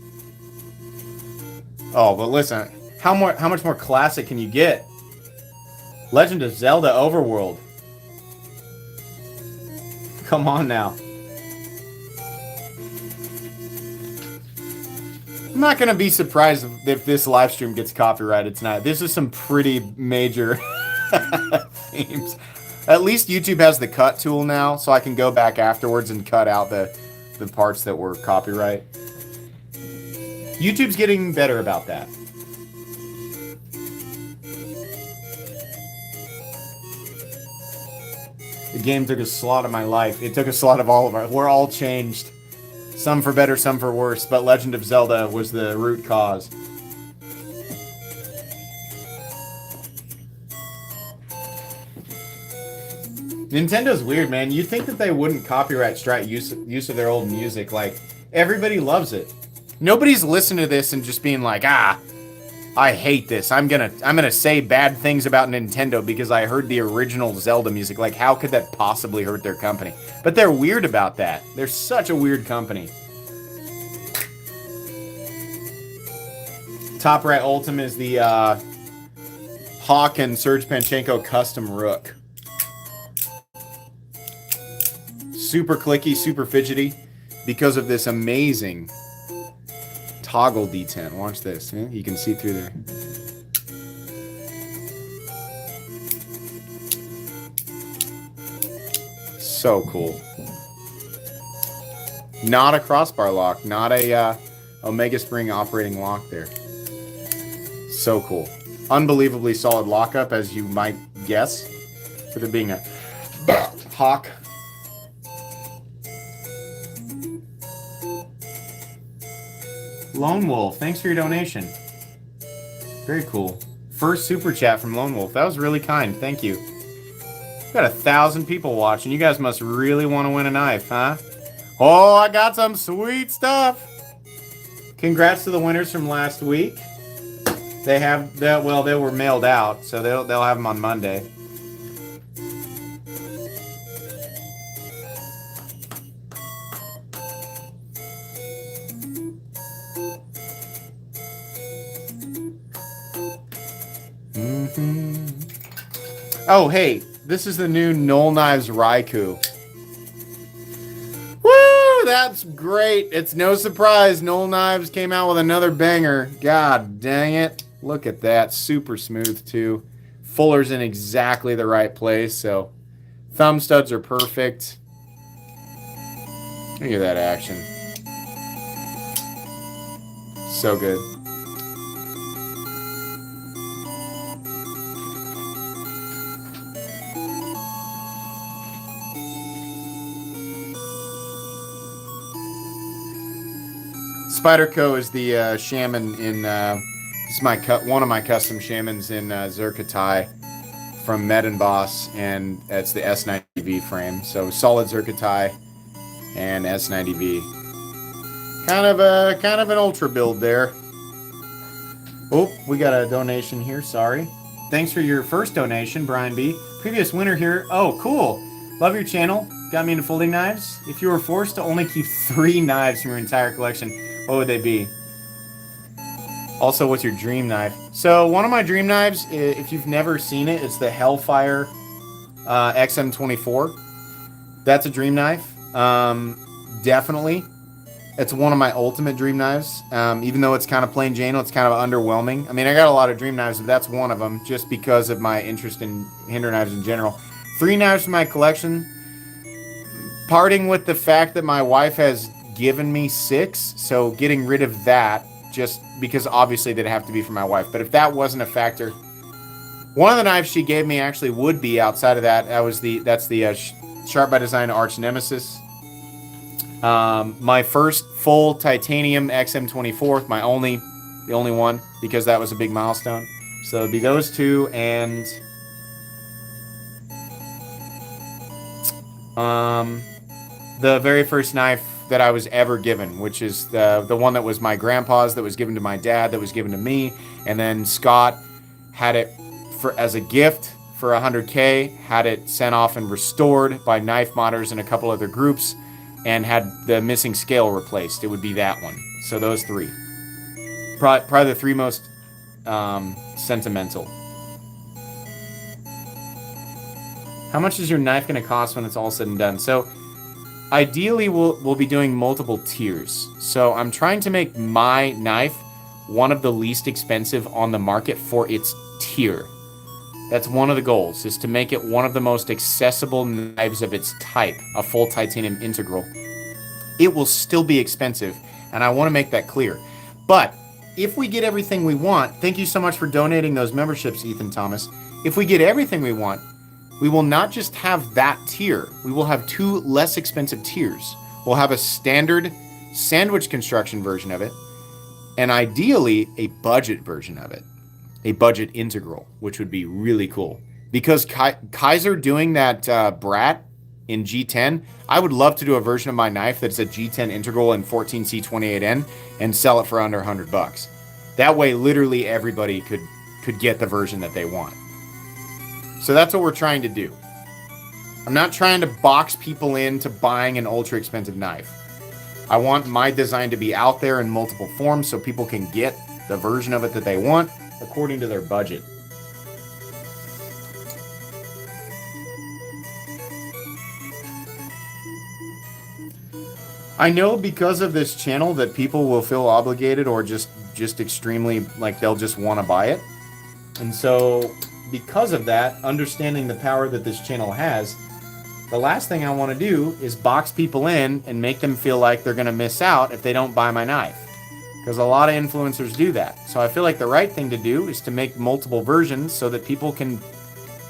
Oh, but listen, how much more classic can you get? Legend of Zelda Overworld. Come on now. I'm not gonna be surprised if this live stream gets copyrighted tonight. This is some pretty major themes. At least YouTube has the cut tool now, so I can go back afterwards and cut out the parts that were copyright. YouTube's getting better about that. The game took a slot of my life. It took a slot of all of our... We're all changed. Some for better, some for worse, but Legend of Zelda was the root cause. Nintendo weird, man. You'd think that they wouldn't copyright strike use of their old music. Like, everybody loves it. Nobody's listening to this and just being like, I hate this. I'm gonna say bad things about Nintendo because I heard the original Zelda music. Like, how could that possibly hurt their company? But they're weird about that. They're such a weird company. Top right Ultim is the Hawk and Serge Panchenko custom Rook. Super clicky, super fidgety because of this amazing toggle detent. Watch this. Yeah? You can see through there. So cool. Not a crossbar lock. Not a Omega Spring operating lock there. So cool. Unbelievably solid lockup, as you might guess, for there being a Hawk. Lone Wolf, thanks for your donation. Very cool. First super chat from Lone Wolf. That was really kind. Thank you. Got 1,000 people watching. You guys must really want to win a knife, huh? Oh, I got some sweet stuff. Congrats to the winners from last week. They have that. Well, they were mailed out, so they'll have them on Monday. Oh, hey, this is the new Knoll Knives Raikou. Woo! That's great. It's no surprise Knoll Knives came out with another banger. God dang it. Look at that. Super smooth, too. Fuller's in exactly the right place, so thumb studs are perfect. Look at that action. So good. Spyderco is the shaman in. It's one of my custom shamans in Zerkatai from Med Boss, and it's the S90V frame. So solid Zerkatai and S90V. Kind of an ultra build there. Oh, we got a donation here. Sorry. Thanks for your first donation, Brian B. Previous winner here. Oh, cool. Love your channel. Got me into folding knives. If you were forced to only keep 3 knives from your entire collection, what would they be? Also, what's your dream knife? So, one of my dream knives, if you've never seen it, it's the Hellfire XM24. That's a dream knife. Definitely. It's one of my ultimate dream knives. Even though it's kind of plain Jane, it's kind of underwhelming. I mean, I got a lot of dream knives, but that's one of them, just because of my interest in hinder knives in general. 3 knives from my collection. Parting with the fact that my wife has given me 6, so getting rid of that, just because obviously they'd have to be for my wife. But if that wasn't a factor, one of the knives she gave me actually would be outside of that. That's the Sharp by Design Arch Nemesis. My first full titanium XM24, the only one, because that was a big milestone. So it'd be those 2, and the very first knife that I was ever given, which is the one that was my grandpa's, that was given to my dad, that was given to me, and then Scott had it as a gift for $100K, had it sent off and restored by Knife Modders and a couple other groups, and had the missing scale replaced. It would be that one. So those 3. Probably the 3 most sentimental. How much is your knife going to cost when it's all said and done? So ideally, we'll be doing multiple tiers. So I'm trying to make my knife one of the least expensive on the market for its tier. That's one of the goals, is to make it one of the most accessible knives of its type, a full titanium integral. It will still be expensive, and I want to make that clear. But if we get everything we want, thank you so much for donating those memberships, Ethan Thomas. If we get everything we want, we will not just have that tier. We will have 2 less expensive tiers. We'll have a standard sandwich construction version of it, and ideally a budget version of it. A budget integral, which would be really cool. Because Kaiser doing that Brat in G10, I would love to do a version of my knife that's a G10 integral in 14C28N and sell it for under $100. That way, literally everybody could get the version that they want. So that's what we're trying to do. I'm not trying to box people into buying an ultra expensive knife. I want my design to be out there in multiple forms so people can get the version of it that they want according to their budget. I know because of this channel that people will feel obligated or just extremely, like, they'll just want to buy it. And so because of that, understanding the power that this channel has, the last thing I want to do is box people in and make them feel like they're going to miss out if they don't buy my knife. Because a lot of influencers do that. So I feel like the right thing to do is to make multiple versions so that people can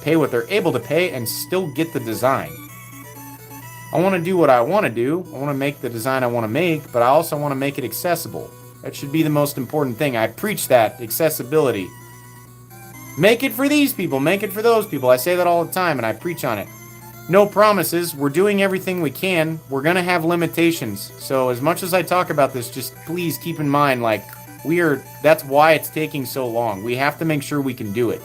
pay what they're able to pay and still get the design. I want to do what I want to do. I want to make the design I want to make, but I also want to make it accessible. That should be the most important thing. I preach that, accessibility. Make it for these people, make it for those people. I say that all the time and I preach on it. No promises. We're doing everything we can. We're going to have limitations. So as much as I talk about this, just please keep in mind, like, that's why it's taking so long. We have to make sure we can do it.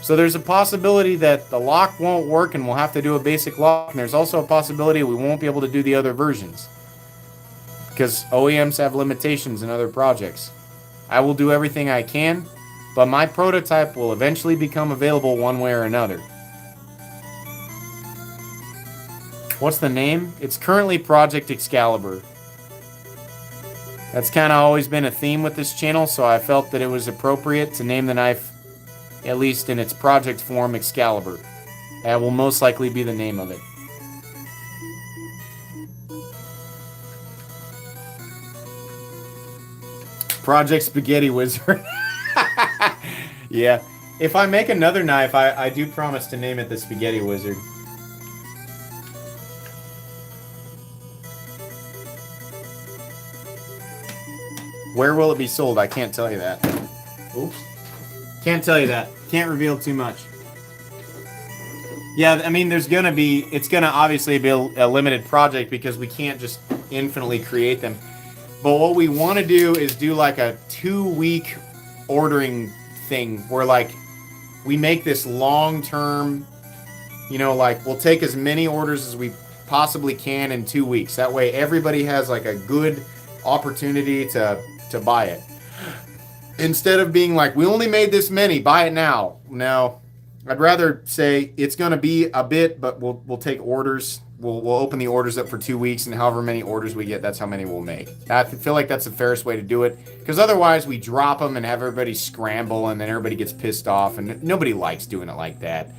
So there's a possibility that the lock won't work and we'll have to do a basic lock. And there's also a possibility we won't be able to do the other versions, because OEMs have limitations in other projects. I will do everything I can, but my prototype will eventually become available one way or another. What's the name? It's currently Project Excalibur. That's kind of always been a theme with this channel, so I felt that it was appropriate to name the knife, at least in its project form, Excalibur. That will most likely be the name of it. Project Spaghetti Wizard. Yeah. If I make another knife, I do promise to name it the Spaghetti Wizard. Where will it be sold? I can't tell you that. Oops. Can't tell you that. Can't reveal too much. Yeah, I mean, it's going to obviously be a limited project because we can't just infinitely create them. But what we want to do is do like a 2-week ordering thing where like we make this long-term, you know, like we'll take as many orders as we possibly can in 2 weeks. That way everybody has like a good opportunity to buy it. Instead of being like, we only made this many, buy it now. No, I'd rather say it's going to be a bit, but we'll take orders. We'll open the orders up for 2 weeks, and however many orders we get, that's how many we'll make. I feel like that's the fairest way to do it, because otherwise we drop them and have everybody scramble, and then everybody gets pissed off, and nobody likes doing it like that.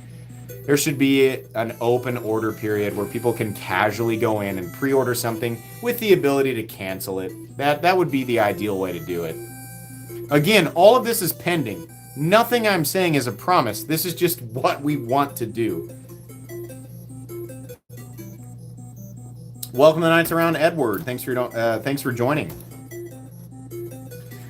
There should be an open order period where people can casually go in and pre-order something with the ability to cancel it. That would be the ideal way to do it. Again, all of this is pending. Nothing I'm saying is a promise. This is just what we want to do. Welcome to Nights Around, Edward. Thanks for joining.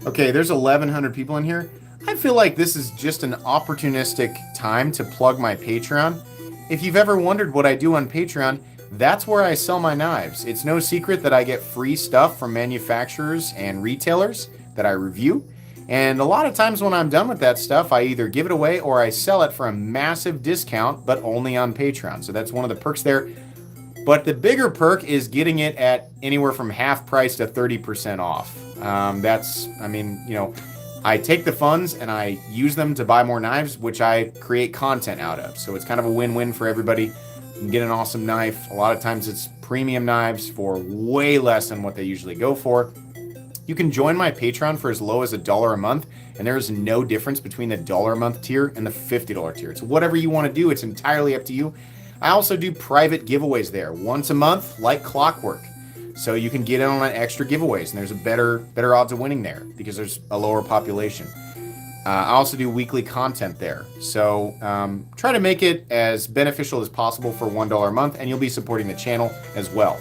Okay, there's 1,100 people in here. I feel like this is just an opportunistic time to plug my Patreon. If you've ever wondered what I do on Patreon, that's where I sell my knives. It's no secret that I get free stuff from manufacturers and retailers that I review. And a lot of times when I'm done with that stuff, I either give it away or I sell it for a massive discount, but only on Patreon. So that's one of the perks there. But the bigger perk is getting it at anywhere from half price to 30% off. I take the funds and I use them to buy more knives, which I create content out of. So it's kind of a win-win for everybody. You can get an awesome knife. A lot of times it's premium knives for way less than what they usually go for. You can join my Patreon for as low as $1 a month, and there is no difference between the $1 a month tier and the $50 tier. So whatever you want to do, it's entirely up to you. I also do private giveaways there once a month, like clockwork. So you can get in on extra giveaways, and there's a better odds of winning there because there's a lower population. I also do weekly content there. So try to make it as beneficial as possible for $1 a month, and you'll be supporting the channel as well.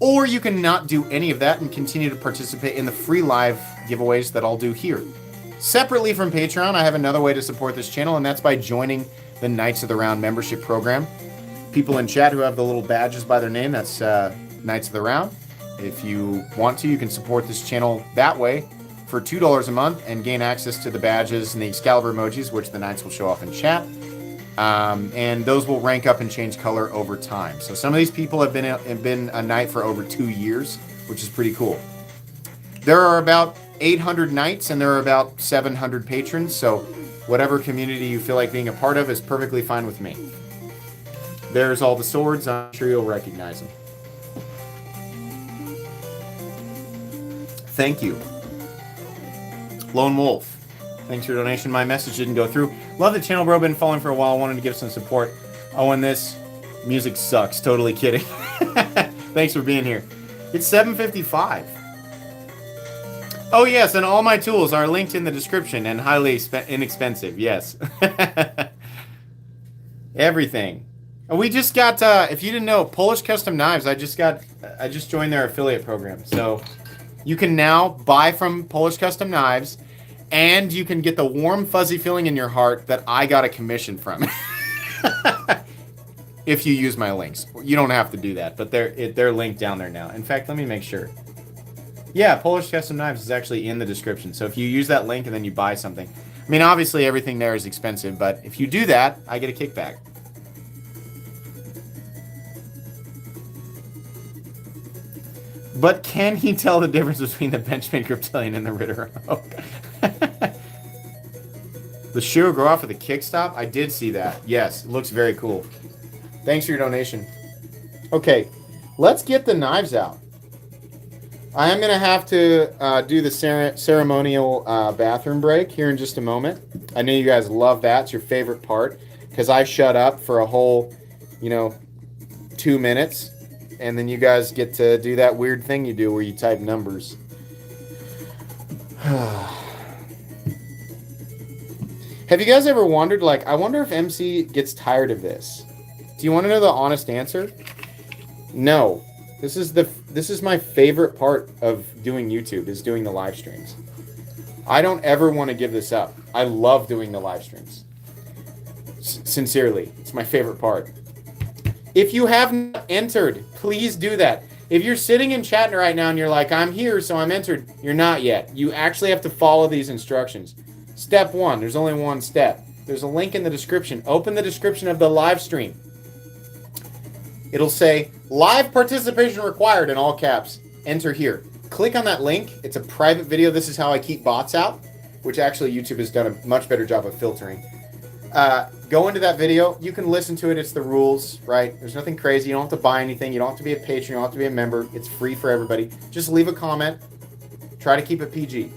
Or you can not do any of that and continue to participate in the free live giveaways that I'll do here. Separately from Patreon, I have another way to support this channel, and that's by joining the Knights of the Round membership program. People in chat who have the little badges by their name, that's Knights of the Round. If you want to, you can support this channel that way for $2 a month and gain access to the badges and the Excalibur emojis, which the Knights will show off in chat. And those will rank up and change color over time. So some of these people have been a Knight for over 2 years, which is pretty cool. There are about 800 Knights and there are about 700 patrons, so whatever community you feel like being a part of is perfectly fine with me. There's all the swords. I'm sure you'll recognize them. Thank you. Lone Wolf. Thanks for your donation. My message didn't go through. Love the channel, bro. Been following for a while. Wanted to give some support. Oh, and this music sucks. Totally kidding. Thanks for being here. It's 7:55. Oh, yes, and all my tools are linked in the description and highly inexpensive. Yes. Everything. We just got, if you didn't know, Polish Custom Knives, I just joined their affiliate program. So you can now buy from Polish Custom Knives, and you can get the warm, fuzzy feeling in your heart that I got a commission from. If you use my links. You don't have to do that, but they're linked down there now. In fact, let me make sure. Yeah, Polish Custom Knives is actually in the description. So if you use that link and then you buy something. I mean, obviously everything there is expensive, but if you do that, I get a kickback. But can he tell the difference between the Benchmade Griptilian and the Ritter Oak? The shoe will go off with a kickstop? I did see that. Yes, it looks very cool. Thanks for your donation. Okay, let's get the knives out. I am going to have to do the ceremonial bathroom break here in just a moment. I know you guys love that. It's your favorite part because I shut up for a whole, 2 minutes. And then you guys get to do that weird thing you do where you type numbers. Have you guys ever wondered, I wonder if MC gets tired of this? Do you want to know the honest answer? No. This is my favorite part of doing YouTube, is doing the live streams. I don't ever want to give this up. I love doing the live streams. Sincerely, it's my favorite part. If you have not entered, please do that. If you're sitting in chat right now and you're like, I'm here, so I'm entered, you're not yet. You actually have to follow these instructions. Step 1, there's only one step. There's a link in the description. Open the description of the live stream. It'll say, live participation required in all caps. Enter here. Click on that link. It's a private video. This is how I keep bots out, which actually YouTube has done a much better job of filtering. Go into that video. You can listen to it. It's the rules, right? There's nothing crazy. You don't have to buy anything. You don't have to be a patron. You don't have to be a member. It's free for everybody. Just leave a comment. Try to keep it PG.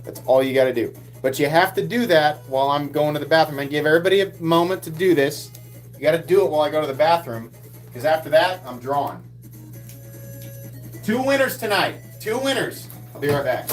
That's all you got to do. But you have to do that while I'm going to the bathroom. I give everybody a moment to do this. You got to do it while I go to the bathroom, because after that, I'm drawing. 2 winners tonight. 2 winners. I'll be right back.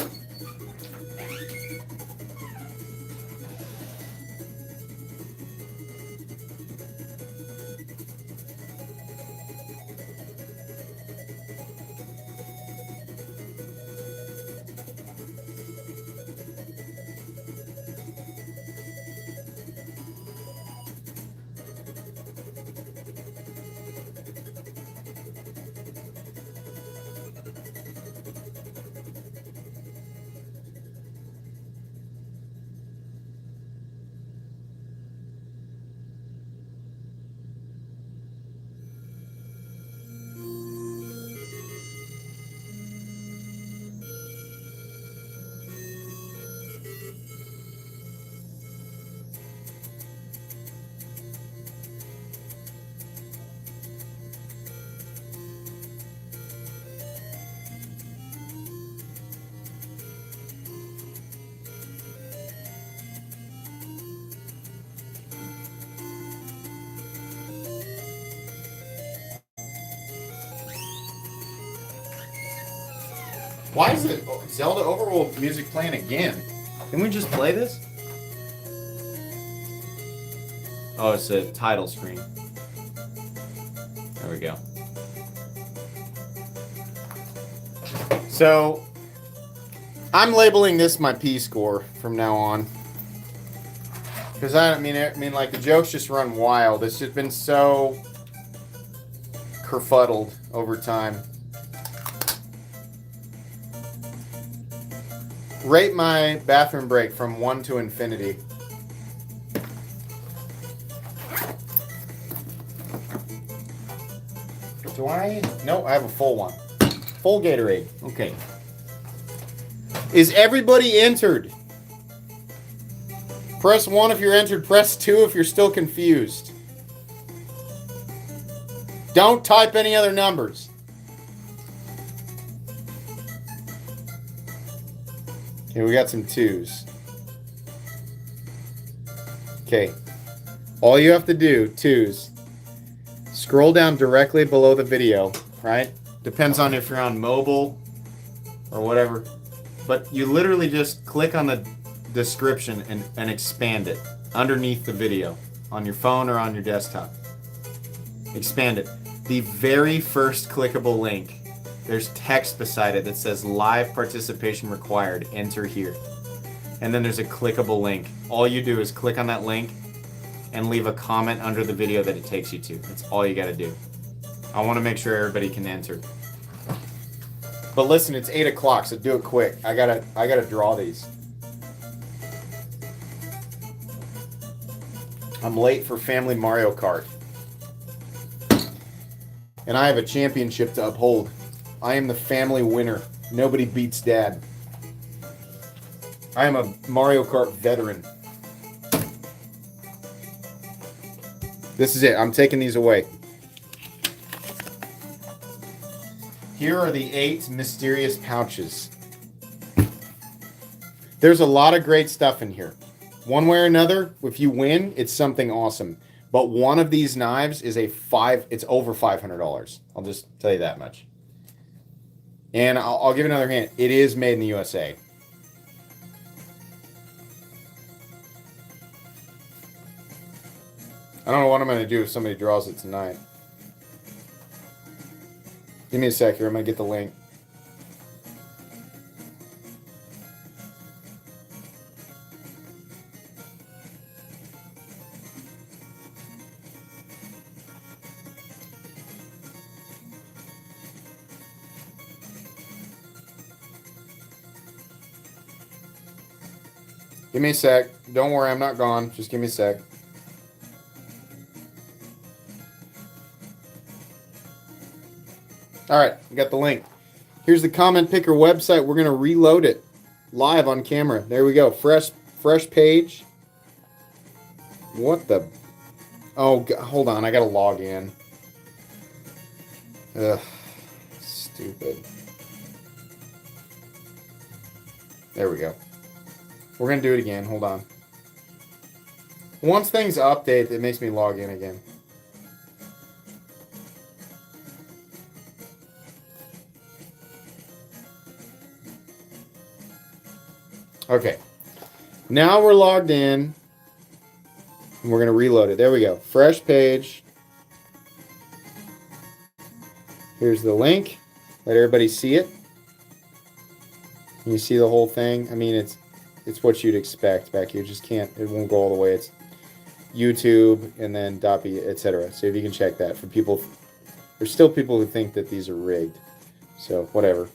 Why is it Zelda Overworld music playing again? Can we just play this? Oh, it's a title screen. There we go. So, I'm labeling this my P score from now on. Because I mean, like the jokes just run wild. It's just been so kerfuddled over time. Rate my bathroom break from 1 to infinity. Do I? No, I have a full one. Full Gatorade. Okay. Is everybody entered? Press 1 if you're entered. Press 2 if you're still confused. Don't type any other numbers. Okay, we got some 2s. Okay. All you have to do, 2s, scroll down directly below the video, right? Depends on if you're on mobile or whatever. But you literally just click on the description and expand it underneath the video on your phone or on your desktop. Expand it. The very first clickable link, there's text beside it that says live participation required. Enter here. And then there's a clickable link. All you do is click on that link and leave a comment under the video that it takes you to. That's all you got to do. I want to make sure everybody can enter. But listen, it's 8 o'clock, so do it quick. I gotta draw these. I'm late for Family Mario Kart. And I have a championship to uphold. I am the family winner. Nobody beats Dad. I am a Mario Kart veteran. This is it. I'm taking these away. Here are the 8 mysterious pouches. There's a lot of great stuff in here. One way or another, if you win, it's something awesome. But one of these knives is it's over $500. I'll just tell you that much. And I'll give another hint. It is made in the USA. I don't know what I'm going to do if somebody draws it tonight. Give me a sec here. I'm going to get the link. Give me a sec. Don't worry, I'm not gone. Just give me a sec. All right, I got the link. Here's the comment picker website. We're going to reload it live on camera. There we go. Fresh page. What the? Oh, hold on. I got to log in. Ugh, stupid. There we go. We're going to do it again. Hold on. Once things update, it makes me log in again. Okay. Now we're logged in. And we're going to reload it. There we go. Fresh page. Here's the link. Let everybody see it. You see the whole thing? I mean, it's what you'd expect back here. Just can't, it won't go all the way. It's YouTube and then .b, etc. So if you can check that for people, there's still people who think that these are rigged. So whatever.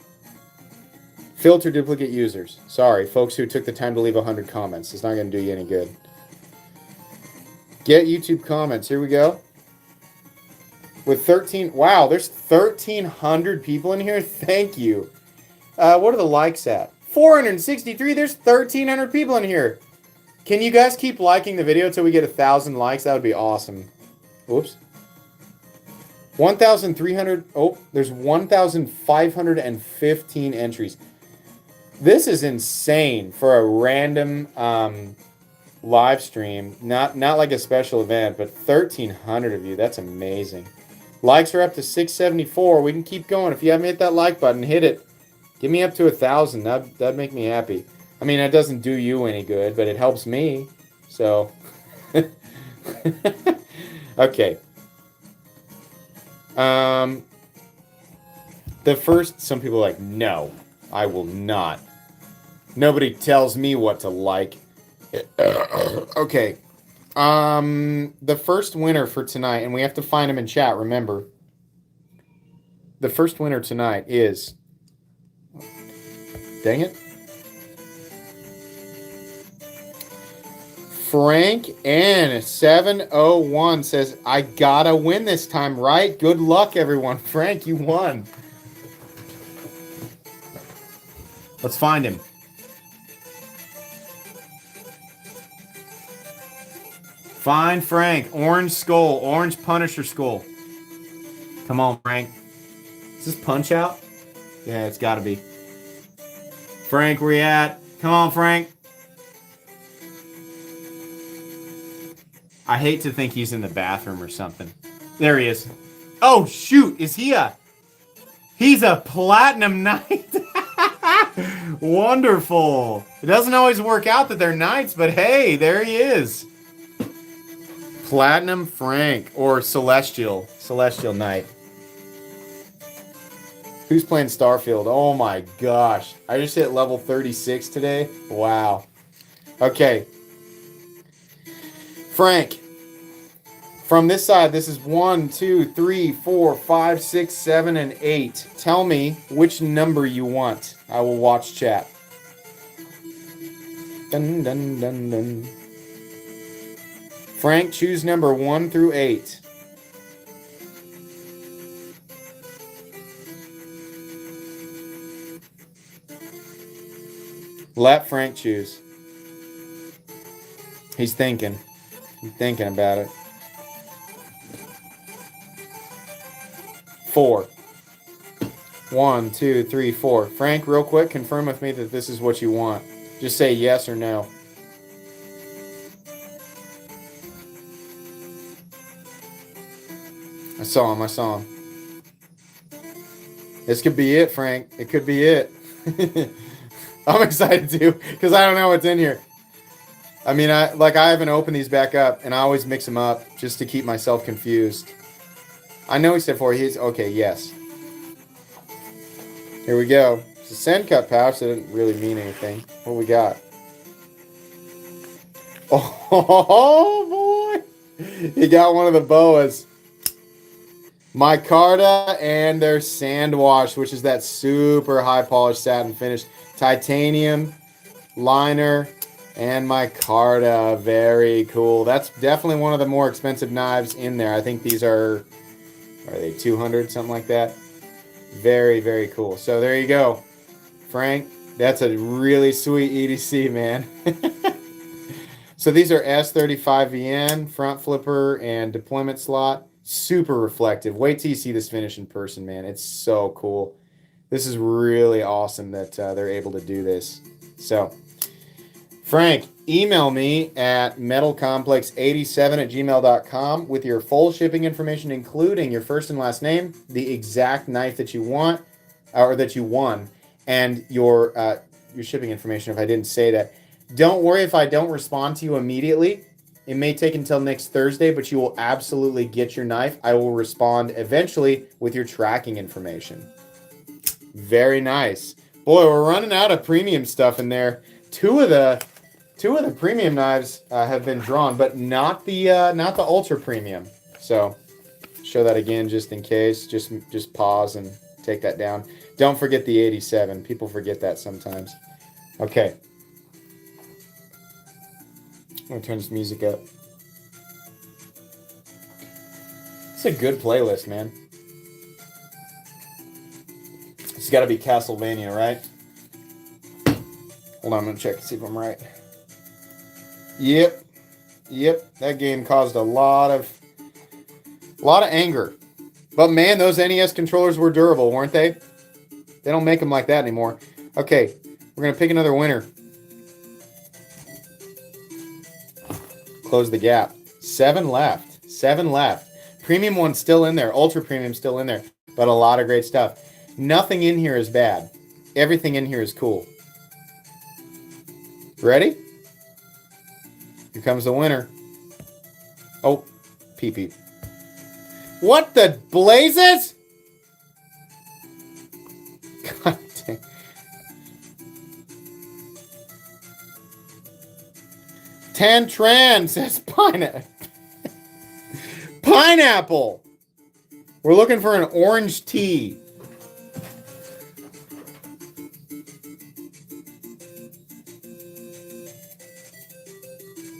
Filter duplicate users. Sorry, folks who took the time to leave 100 comments. It's not going to do you any good. Get YouTube comments. Here we go. With 13, wow, there's 1,300 people in here. Thank you. What are the likes at? 463. There's 1,300 people in here. Can you guys keep liking the video until we get 1,000 likes? That would be awesome. Whoops. 1,300. Oh, there's 1,515 entries. This is insane for a random live stream. Not like a special event, but 1,300 of you. That's amazing. Likes are up to 674. We can keep going. If you haven't hit that like button, hit it. Give me up to 1,000. That'd make me happy. I mean, it doesn't do you any good, but it helps me. So, okay. The first, some people are like, no, I will not. Nobody tells me what to like. Okay. The first winner for tonight, and we have to find him in chat, remember. The first winner tonight is... Dang it. Frank N701 says, I gotta win this time, right? Good luck, everyone. Frank, you won. Let's find him. Find Frank. Orange skull. Orange Punisher skull. Come on, Frank. Is this Punch Out? Yeah, it's gotta be. Frank, where you at? Come on, Frank. I hate to think he's in the bathroom or something. There he is. Oh, shoot. Is he a... He's a Platinum Knight. Wonderful. It doesn't always work out that they're knights, but hey, there he is. Platinum Frank. Or Celestial. Celestial Knight. Who's playing Starfield? Oh my gosh. I just hit level 36 today. Wow. Okay. Frank. From this side, this is 1, 2, 3, 4, 5, 6, 7, and 8. Tell me which number you want. I will watch chat. Dun, dun, dun, dun. Frank, choose number 1 through 8. Let Frank choose. He's thinking. He's thinking about it. 4. 1, 2, 3, 4. Frank, real quick, confirm with me that this is what you want. Just say yes or no. I saw him. I saw him. This could be it, Frank. It could be it. I'm excited too, because I don't know what's in here. I mean, I haven't opened these back up, and I always mix them up just to keep myself confused. I know he said 4. He's okay. Yes. Here we go. It's a send cut pouch. That didn't really mean anything. What we got? Oh boy! He got one of the boas. Micarta and their sand wash, which is that super high polished satin finish. Titanium liner and micarta. Very cool. That's definitely one of the more expensive knives in there. I think these are they 200, something like that? Very, very cool. So there you go. Frank, that's a really sweet EDC, man. So these are S35VN, front flipper, and deployment slot. Super reflective. Wait till you see this finish in person, man. It's so cool. This is really awesome that they're able to do this. So, Frank, email me at metalcomplex87@gmail.com with your full shipping information, including your first and last name, the exact knife that you want, or that you won, and your shipping information if I didn't say that. Don't worry if I don't respond to you immediately. It may take until next Thursday, but you will absolutely get your knife. I will respond eventually with your tracking information. Very nice. Boy, we're running out of premium stuff in there. Two of the premium knives have been drawn, but not the ultra premium. So show that again just in case. Just pause and take that down. Don't forget the 87. People forget that sometimes. Okay. I'm going to turn this music up. It's a good playlist, man. It's got to be Castlevania, right? Hold on, I'm going to check to see if I'm right. Yep. That game caused a lot of anger. But man, those NES controllers were durable, weren't they? They don't make them like that anymore. Okay, we're going to pick another winner. Close the gap. 7 left. 7 left. Premium one's still in there. Ultra premium still in there. But a lot of great stuff. Nothing in here is bad. Everything in here is cool. Ready? Here comes the winner. Oh, pee-pee. What the blazes? God dang. Tantran says pineapple. We're looking for an orange tea.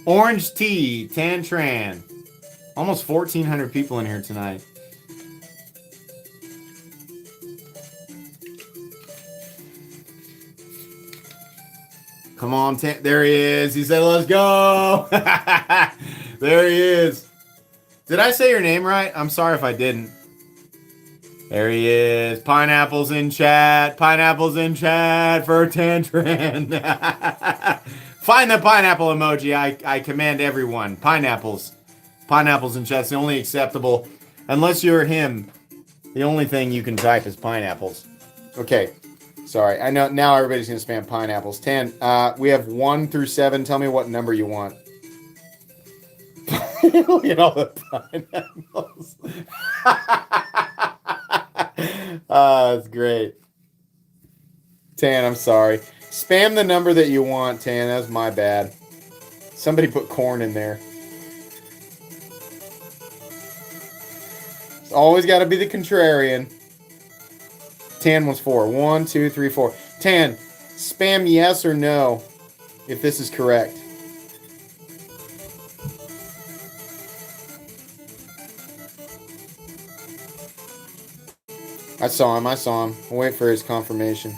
Orange tea, Tantran. Almost 1,400 people in here tonight. Come on, there he is. He said, let's go. There he is. Did I say your name right? I'm sorry if I didn't. There he is. Pineapples in chat. Pineapples in chat for Tantran. Find the pineapple emoji. I command everyone. Pineapples. Pineapples in chat's the only acceptable. Unless you're him, the only thing you can type is pineapples. Okay. Sorry. I know now everybody's going to spam pineapples. 10. We have 1 through 7. Tell me what number you want. Look at all the pineapples. That's great. Tan, I'm sorry. Spam the number that you want, Tan. That's my bad. Somebody put corn in there. It's always got to be the contrarian. Tan was 4. 1, 2, 3, 4. Tan, spam yes or no if this is correct. I saw him. I'll wait for his confirmation.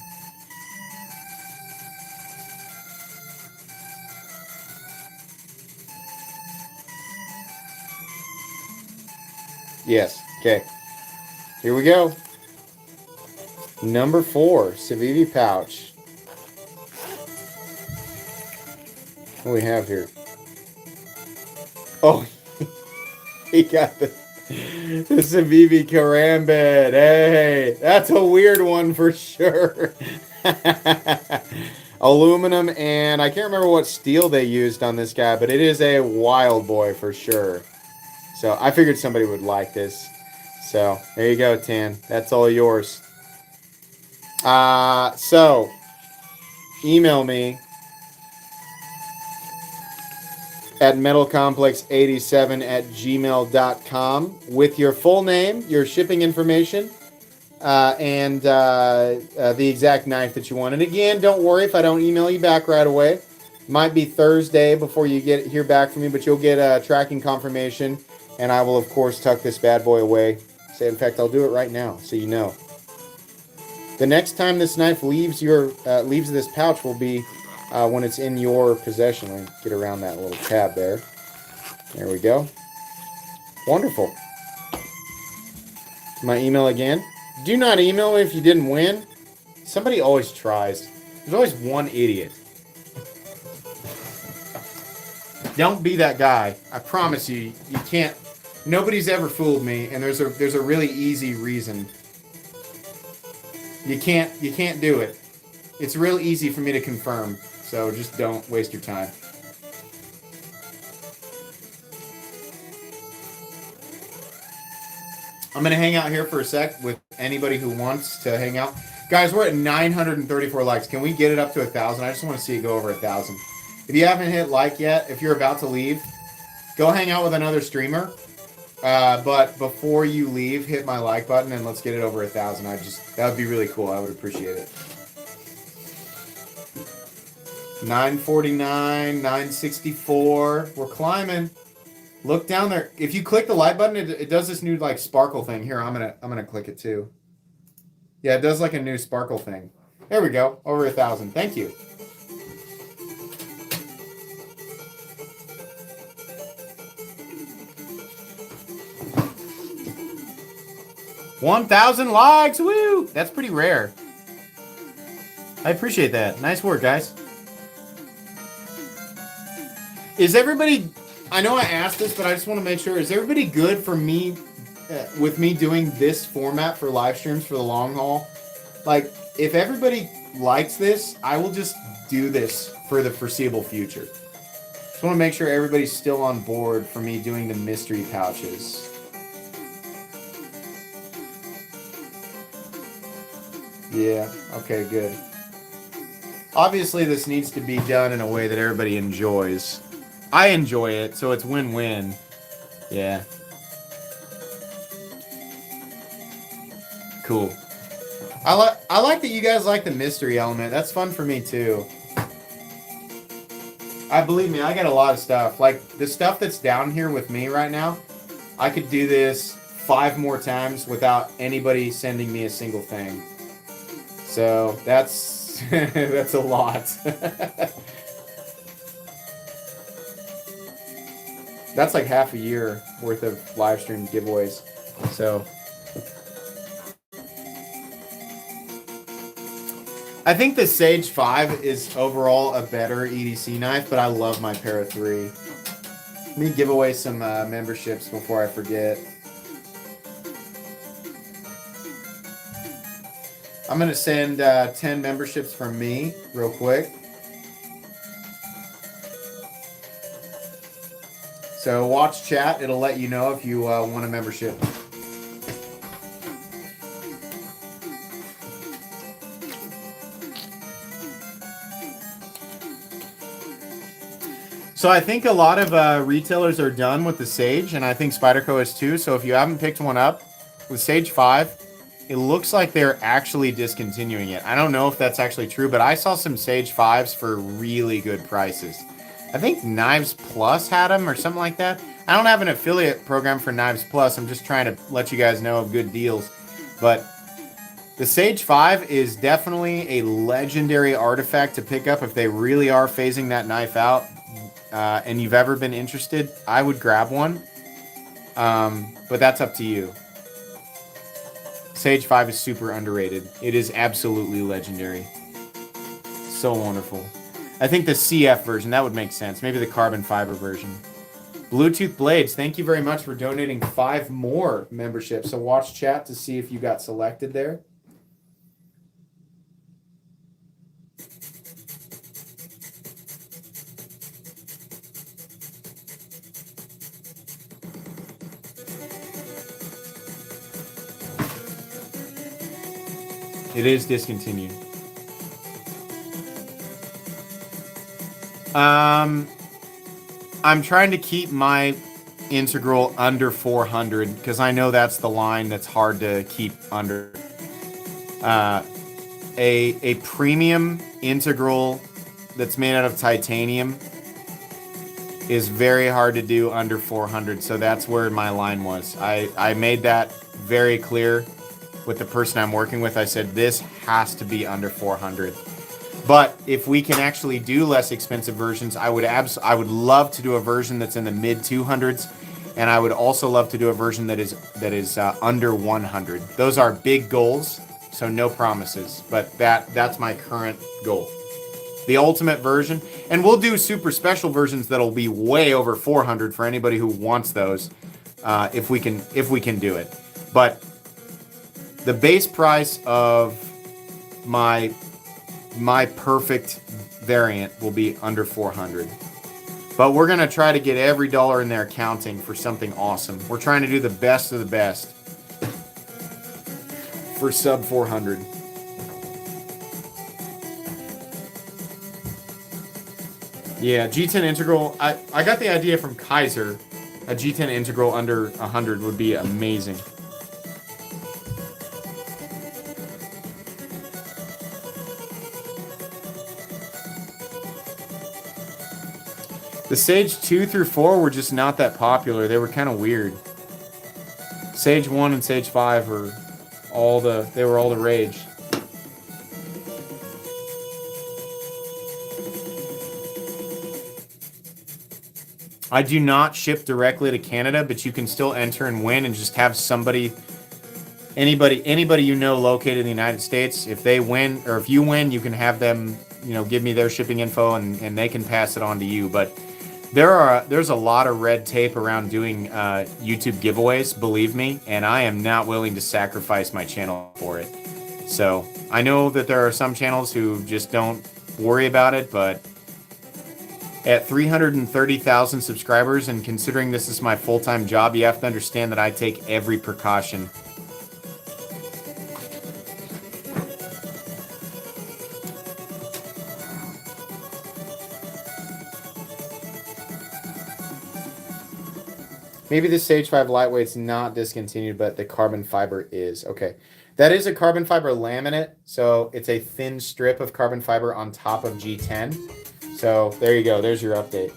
Yes. Okay. Here we go. Number 4, Civivi pouch. What do we have here? Oh, he got the Civivi Karambit. Hey, that's a weird one for sure. Aluminum, and I can't remember what steel they used on this guy, but it is a wild boy for sure. So I figured somebody would like this. So there you go, Tan. That's all yours. So email me at metalcomplex87@gmail.com with your full name, your shipping information, and the exact knife that you want. And again, don't worry if I don't email you back right away. Might be Thursday before you hear back from me, but you'll get a tracking confirmation, and I will, of course, tuck this bad boy away. So, in fact, I'll do it right now, so you know. The next time this knife leaves this pouch will be when it's in your possession. Let me get around that little tab there. There we go. Wonderful. My email again. Do not email me if you didn't win. Somebody always tries. There's always one idiot. Don't be that guy. I promise you, you can't. Nobody's ever fooled me, and there's a really easy reason. You can't do it. It's real easy for me to confirm, so just don't waste your time. I'm going to hang out here for a sec with anybody who wants to hang out. Guys, we're at 934 likes. Can we get it up to 1,000? I just want to see it go over 1,000. If you haven't hit like yet, if you're about to leave, go hang out with another streamer. But before you leave, hit my like button and let's get it over 1,000. That would be really cool. I would appreciate it. 949, 964. We're climbing. Look down there. If you click the like button, it does this new like sparkle thing. Here, I'm gonna click it too. Yeah, it does like a new sparkle thing. There we go. Over 1,000. Thank you. $1,000 likes. Woo! That's pretty rare. I appreciate that. Nice work, guys. Is everybody... I know I asked this, but I just want to make sure. Is everybody good for me, with me doing this format for live streams for the long haul? Like, if everybody likes this, I will just do this for the foreseeable future. Just want to make sure everybody's still on board for me doing the mystery pouches. Yeah, okay, good. Obviously, this needs to be done in a way that everybody enjoys. I enjoy it, so it's win-win. Yeah. Cool. I like that you guys like the mystery element. That's fun for me, too. Believe me, I got a lot of stuff. Like, the stuff that's down here with me right now, I could do this 5 more times without anybody sending me a single thing. So, that's that's a lot. That's like half a year worth of live stream giveaways. So I think the Sage 5 is overall a better EDC knife, but I love my Para 3. Let me give away some memberships before I forget. I'm going to send 10 memberships from me real quick. So watch chat. It'll let you know if you want a membership. So I think a lot of retailers are done with the Sage, and I think Spyderco is too. So if you haven't picked one up, with Sage 5, it looks like they're actually discontinuing it. I don't know if that's actually true, but I saw some Sage 5s for really good prices. I think Knives Plus had them or something like that. I don't have an affiliate program for Knives Plus. I'm just trying to let you guys know of good deals. But the Sage 5 is definitely a legendary artifact to pick up if they really are phasing that knife out. And you've ever been interested, I would grab one. But that's up to you. Sage 5 is super underrated. It is absolutely legendary. So wonderful. I think the CF version, that would make sense. Maybe the carbon fiber version. Bluetooth Blades, thank you very much for donating 5 more memberships. So watch chat to see if you got selected there. It is discontinued. I'm trying to keep my integral under 400 because I know that's the line that's hard to keep under. A premium integral that's made out of titanium is very hard to do under 400, so that's where my line was. I made that very clear with the person I'm working with. I said this has to be under 400. But if we can actually do less expensive versions, I would love to do a version that's in the mid 200s, and I would also love to do a version that is under 100. Those are big goals, so no promises. But that's my current goal. The ultimate version, and we'll do super special versions that'll be way over 400 for anybody who wants those, if we can do it. But the base price of my perfect variant will be under 400. But we're going to try to get every dollar in there counting for something awesome. We're trying to do the best of the best for sub 400. Yeah, G10 integral. I got the idea from Kaiser. A G10 integral under 100 would be amazing. The Sage 2 through 4 were just not that popular. They were kind of weird. Sage 1 and Sage 5 were all the rage. I do not ship directly to Canada, but you can still enter and win and just have anybody you know located in the United States. If they win, or if you win, you can have them, give me their shipping info and they can pass it on to you. But there's a lot of red tape around doing YouTube giveaways, believe me, and I am not willing to sacrifice my channel for it. So I know that there are some channels who just don't worry about it, but at 330,000 subscribers, and considering this is my full-time job, you have to understand that I take every precaution. Maybe the Sage 5 Lightweight's not discontinued, but the carbon fiber is. Okay. That is a carbon fiber laminate, so it's a thin strip of carbon fiber on top of G10. So there you go. There's your update.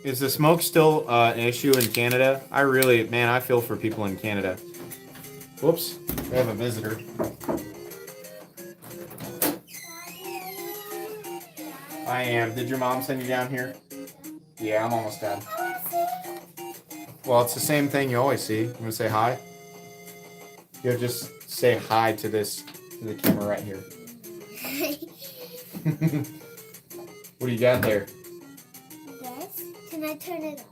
Is the smoke still an issue in Canada? I feel for people in Canada. Whoops, we have a visitor. I am. Did your mom send you down here? Yeah, I'm almost done. Well, it's the same thing you always see. You want to say hi? You'll just say hi to the camera right here. What do you got there? Yes. Can I turn it on?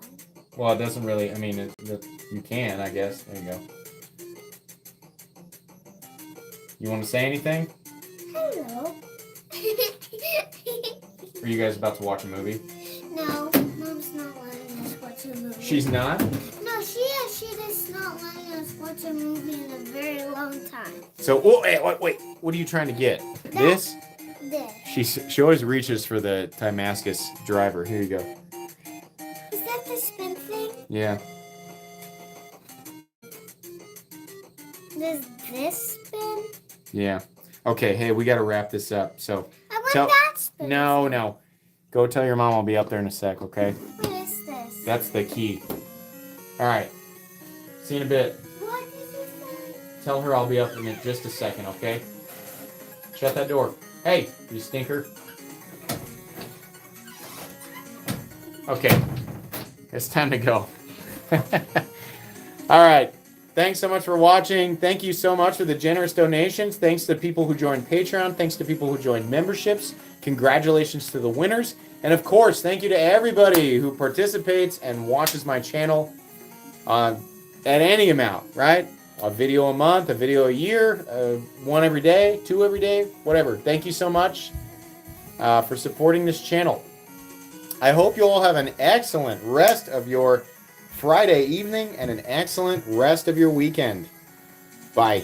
Well, it doesn't really, you can, I guess. There you go. You want to say anything? Hello. Are you guys about to watch a movie? No, Mom's not letting us watch a movie. She's not? No, she is. She is not letting us watch a movie in a very long time. So, wait. What are you trying to get? This? This. She always reaches for the Damascus driver. Here you go. Is that the spin thing? Yeah. Does this spin? Yeah. Okay, hey, we got to wrap this up. So, I want that spin. No. Go tell your mom I'll be up there in a sec, okay? What is this? That's the key. All right. See you in a bit. What did you say? Tell her I'll be up in just a second, okay? Shut that door. Hey, you stinker. Okay. It's time to go. All right. Thanks so much for watching. Thank you so much for the generous donations. Thanks to people who joined Patreon. Thanks to people who joined memberships. Congratulations to the winners. And of course, thank you to everybody who participates and watches my channel at any amount, right? A video a month, a video a year, one every day, two every day, whatever. Thank you so much for supporting this channel. I hope you all have an excellent rest of your Friday evening and an excellent rest of your weekend. Bye.